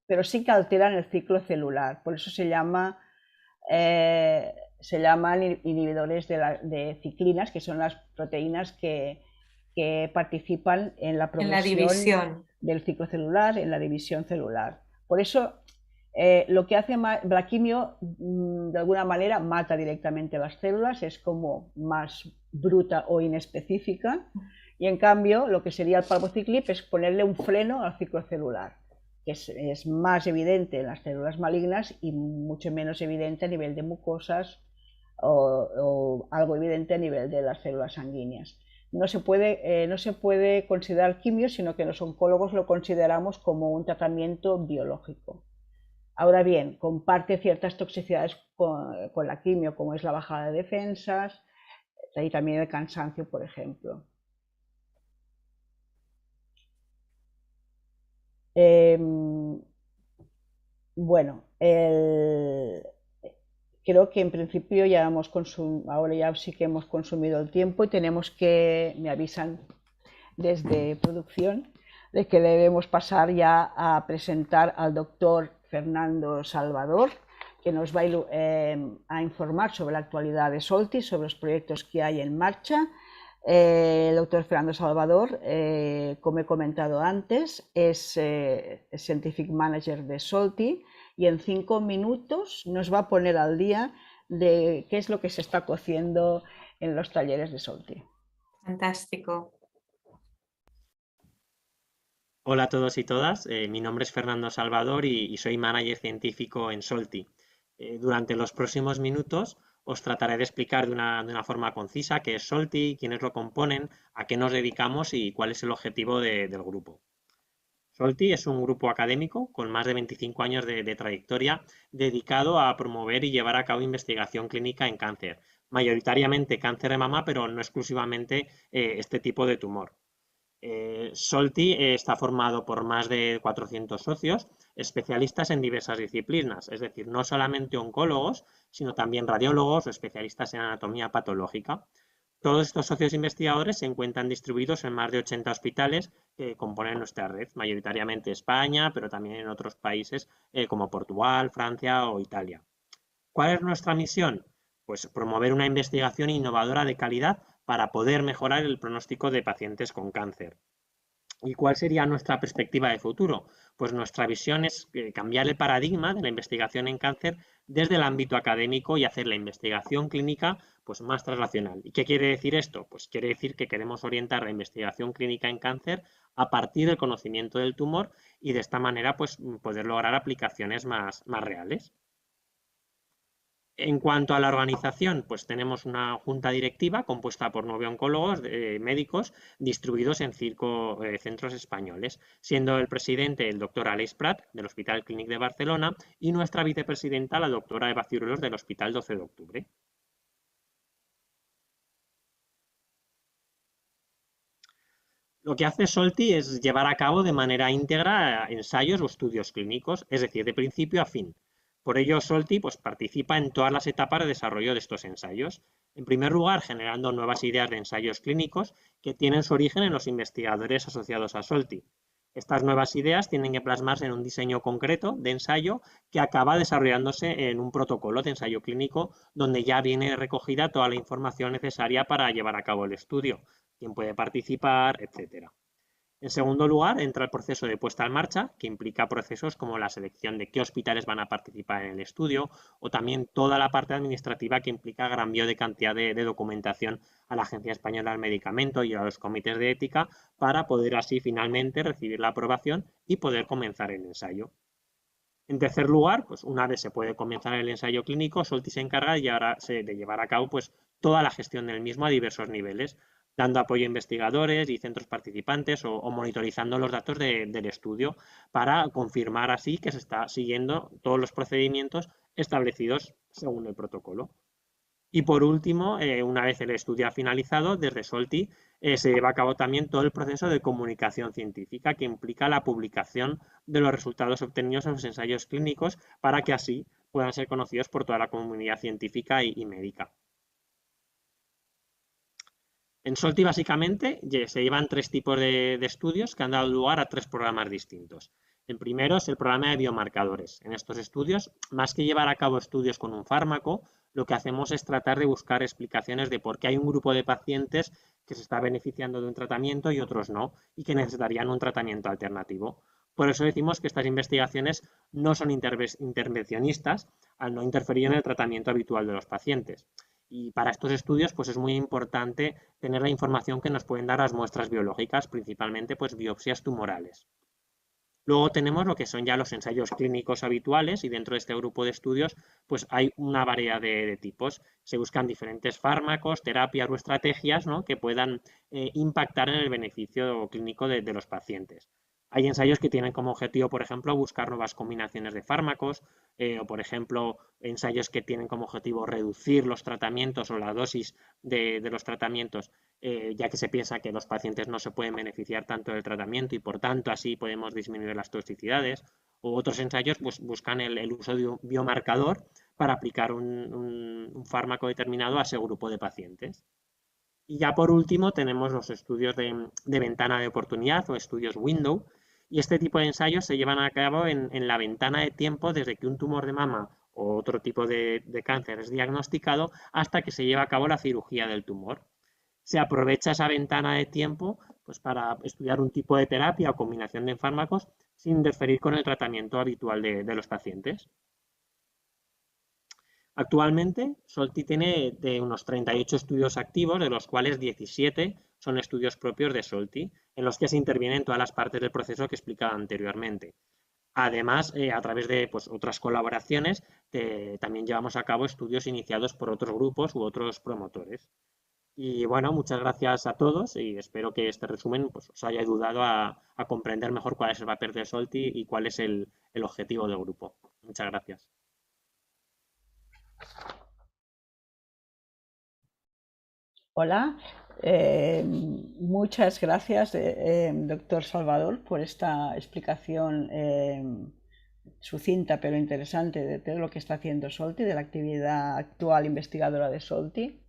pero sí que alteran el ciclo celular. Por eso se llaman inhibidores de ciclinas, que son las proteínas que participan en la progresión del ciclo celular, en la división celular. Por eso lo que hace la quimio, de alguna manera, mata directamente las células, es como más bruta o inespecífica, y en cambio lo que sería el palbociclip es ponerle un freno al ciclo celular, que es más evidente en las células malignas y mucho menos evidente a nivel de mucosas o algo evidente a nivel de las células sanguíneas. No se puede considerar quimio, sino que los oncólogos lo consideramos como un tratamiento biológico. Ahora bien, comparte ciertas toxicidades con la quimio, como es la bajada de defensas y también el cansancio, por ejemplo. Bueno, creo que en principio ya ahora ya sí que hemos consumido el tiempo y tenemos que, me avisan desde producción, de que debemos pasar ya a presentar al doctor Fernando Salvador, que nos va a informar sobre la actualidad de Solti, sobre los proyectos que hay en marcha. El doctor Fernando Salvador, como he comentado antes, es Scientific Manager de Solti y en 5 minutos nos va a poner al día de qué es lo que se está cociendo en los talleres de Solti. Fantástico. Hola a todos y todas, mi nombre es Fernando Salvador y soy manager científico en Solti. Durante los próximos minutos os trataré de explicar de una forma concisa qué es Solti, quiénes lo componen, a qué nos dedicamos y cuál es el objetivo del grupo. Solti es un grupo académico con más de 25 años de trayectoria dedicado a promover y llevar a cabo investigación clínica en cáncer, mayoritariamente cáncer de mama, pero no exclusivamente este tipo de tumor. Solti está formado por más de 400 socios, especialistas en diversas disciplinas, es decir, no solamente oncólogos, sino también radiólogos o especialistas en anatomía patológica. Todos estos socios investigadores se encuentran distribuidos en más de 80 hospitales que componen nuestra red, mayoritariamente España, pero también en otros países como Portugal, Francia o Italia. ¿Cuál es nuestra misión? Pues promover una investigación innovadora de calidad para poder mejorar el pronóstico de pacientes con cáncer. ¿Y cuál sería nuestra perspectiva de futuro? Pues nuestra visión es cambiar el paradigma de la investigación en cáncer desde el ámbito académico y hacer la investigación clínica pues, más translacional. ¿Y qué quiere decir esto? Pues quiere decir que queremos orientar la investigación clínica en cáncer a partir del conocimiento del tumor y de esta manera pues, poder lograr aplicaciones más reales. En cuanto a la organización, pues tenemos una junta directiva compuesta por 9 oncólogos médicos distribuidos en 5 centros españoles, siendo el presidente el doctor Aleix Prat del Hospital Clínic de Barcelona y nuestra vicepresidenta la doctora Eva Ciruelos del Hospital 12 de Octubre. Lo que hace Solti es llevar a cabo de manera íntegra ensayos o estudios clínicos, es decir, de principio a fin. Por ello, Solti pues, participa en todas las etapas de desarrollo de estos ensayos. En primer lugar, generando nuevas ideas de ensayos clínicos que tienen su origen en los investigadores asociados a Solti. Estas nuevas ideas tienen que plasmarse en un diseño concreto de ensayo que acaba desarrollándose en un protocolo de ensayo clínico donde ya viene recogida toda la información necesaria para llevar a cabo el estudio, quién puede participar, etcétera. En segundo lugar, entra el proceso de puesta en marcha, que implica procesos como la selección de qué hospitales van a participar en el estudio o también toda la parte administrativa que implica gran envío de cantidad de documentación a la Agencia Española del Medicamento y a los comités de ética para poder así finalmente recibir la aprobación y poder comenzar el ensayo. En tercer lugar, pues una vez se puede comenzar el ensayo clínico, Solti se encarga de llevar a cabo pues, toda la gestión del mismo a diversos niveles, dando apoyo a investigadores y centros participantes o monitorizando los datos del estudio para confirmar así que se está siguiendo todos los procedimientos establecidos según el protocolo. Y por último, una vez el estudio ha finalizado, desde Solti se lleva a cabo también todo el proceso de comunicación científica que implica la publicación de los resultados obtenidos en los ensayos clínicos para que así puedan ser conocidos por toda la comunidad científica y médica. En Solti, básicamente, se llevan 3 tipos de estudios que han dado lugar a 3 programas distintos. El primero es el programa de biomarcadores. En estos estudios, más que llevar a cabo estudios con un fármaco, lo que hacemos es tratar de buscar explicaciones de por qué hay un grupo de pacientes que se está beneficiando de un tratamiento y otros no, y que necesitarían un tratamiento alternativo. Por eso decimos que estas investigaciones no son intervencionistas al no interferir en el tratamiento habitual de los pacientes. Y para estos estudios pues es muy importante tener la información que nos pueden dar las muestras biológicas, principalmente pues biopsias tumorales. Luego tenemos lo que son ya los ensayos clínicos habituales y dentro de este grupo de estudios pues hay una variedad de tipos. Se buscan diferentes fármacos, terapias o estrategias, ¿no?, que puedan impactar en el beneficio clínico de los pacientes. Hay ensayos que tienen como objetivo, por ejemplo, buscar nuevas combinaciones de fármacos o, por ejemplo, ensayos que tienen como objetivo reducir los tratamientos o la dosis de los tratamientos, ya que se piensa que los pacientes no se pueden beneficiar tanto del tratamiento y, por tanto, así podemos disminuir las toxicidades. O otros ensayos pues, buscan el uso de un biomarcador para aplicar un fármaco determinado a ese grupo de pacientes. Y ya por último tenemos los estudios de ventana de oportunidad o estudios window, y este tipo de ensayos se llevan a cabo en la ventana de tiempo desde que un tumor de mama o otro tipo de cáncer es diagnosticado hasta que se lleva a cabo la cirugía del tumor. Se aprovecha esa ventana de tiempo pues, para estudiar un tipo de terapia o combinación de fármacos sin interferir con el tratamiento habitual de los pacientes. Actualmente, Solti tiene de unos 38 estudios activos, de los cuales 17 son estudios propios de Solti, en los que se intervienen todas las partes del proceso que explicaba anteriormente. Además, a través de pues, otras colaboraciones, también llevamos a cabo estudios iniciados por otros grupos u otros promotores. Y bueno, muchas gracias a todos y espero que este resumen pues, os haya ayudado a comprender mejor cuál es el papel de Solti y cuál es el objetivo del grupo. Muchas gracias. Hola, muchas gracias, doctor Salvador, por esta explicación sucinta pero interesante de todo lo que está haciendo Solti, de la actividad actual investigadora de Solti.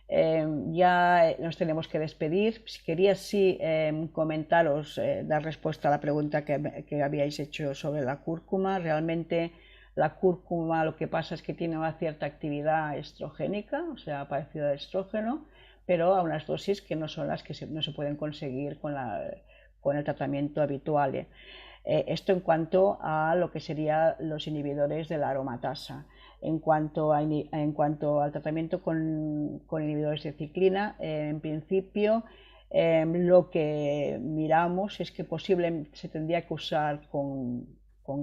Ya nos tenemos que despedir. Quería sí comentaros, dar respuesta a la pregunta que habíais hecho sobre la cúrcuma. Realmente la cúrcuma lo que pasa es que tiene una cierta actividad estrogénica, o sea, parecida al estrógeno, pero a unas dosis que no son las que no se pueden conseguir con el tratamiento habitual. Esto en cuanto a lo que serían los inhibidores de la aromatasa. En cuanto al tratamiento con inhibidores de ciclina, en principio lo que miramos es que posiblemente se tendría que usar con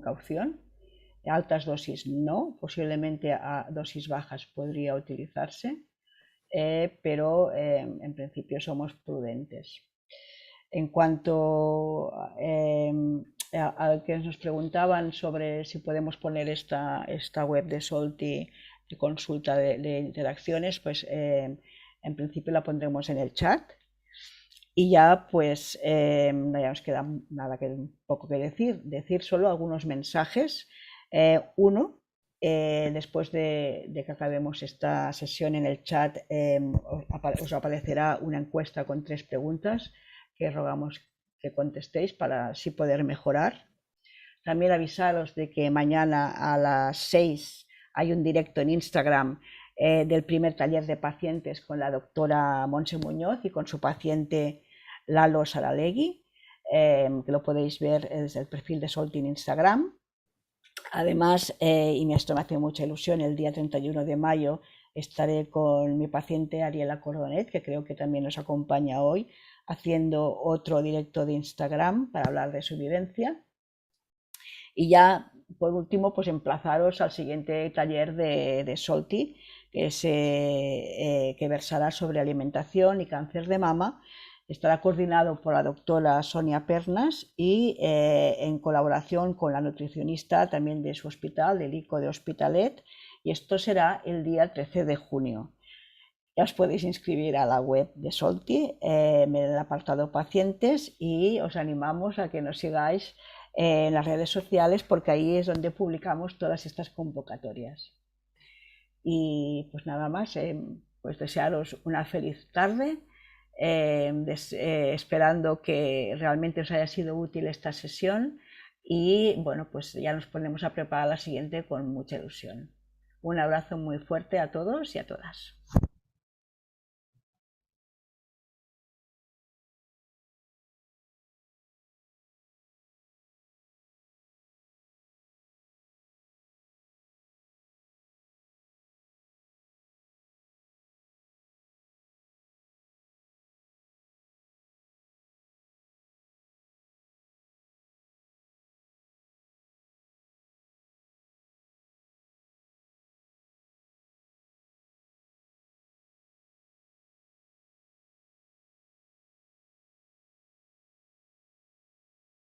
caución. Altas dosis no, posiblemente a dosis bajas podría utilizarse, pero en principio somos prudentes. En cuanto a que nos preguntaban sobre si podemos poner esta web de Solti de consulta de interacciones, pues en principio la pondremos en el chat. Y ya pues ya nos queda nada poco que decir solo algunos mensajes. Uno, después de que acabemos esta sesión en el chat, os aparecerá una encuesta con 3 preguntas que rogamos que contestéis para así poder mejorar. También avisaros de que mañana a las 6 hay un directo en Instagram del primer taller de pacientes con la doctora Montse Muñoz y con su paciente Lalo Saralegui, que lo podéis ver desde el perfil de Solti en Instagram. Además, y esto me hace mucha ilusión, el día 31 de mayo estaré con mi paciente Ariela Cordonet, que creo que también nos acompaña hoy, haciendo otro directo de Instagram para hablar de su vivencia. Y ya, por último, pues emplazaros al siguiente taller de Solti, que versará sobre alimentación y cáncer de mama. Estará coordinado por la doctora Sonia Pernas y en colaboración con la nutricionista también de su hospital, del ICO de Hospitalet, y esto será el día 13 de junio. Ya os podéis inscribir a la web de Solti en el apartado pacientes y os animamos a que nos sigáis en las redes sociales porque ahí es donde publicamos todas estas convocatorias. Y pues nada más, pues desearos una feliz tarde, esperando que realmente os haya sido útil esta sesión y bueno, pues ya nos ponemos a preparar la siguiente con mucha ilusión. Un abrazo muy fuerte a todos y a todas.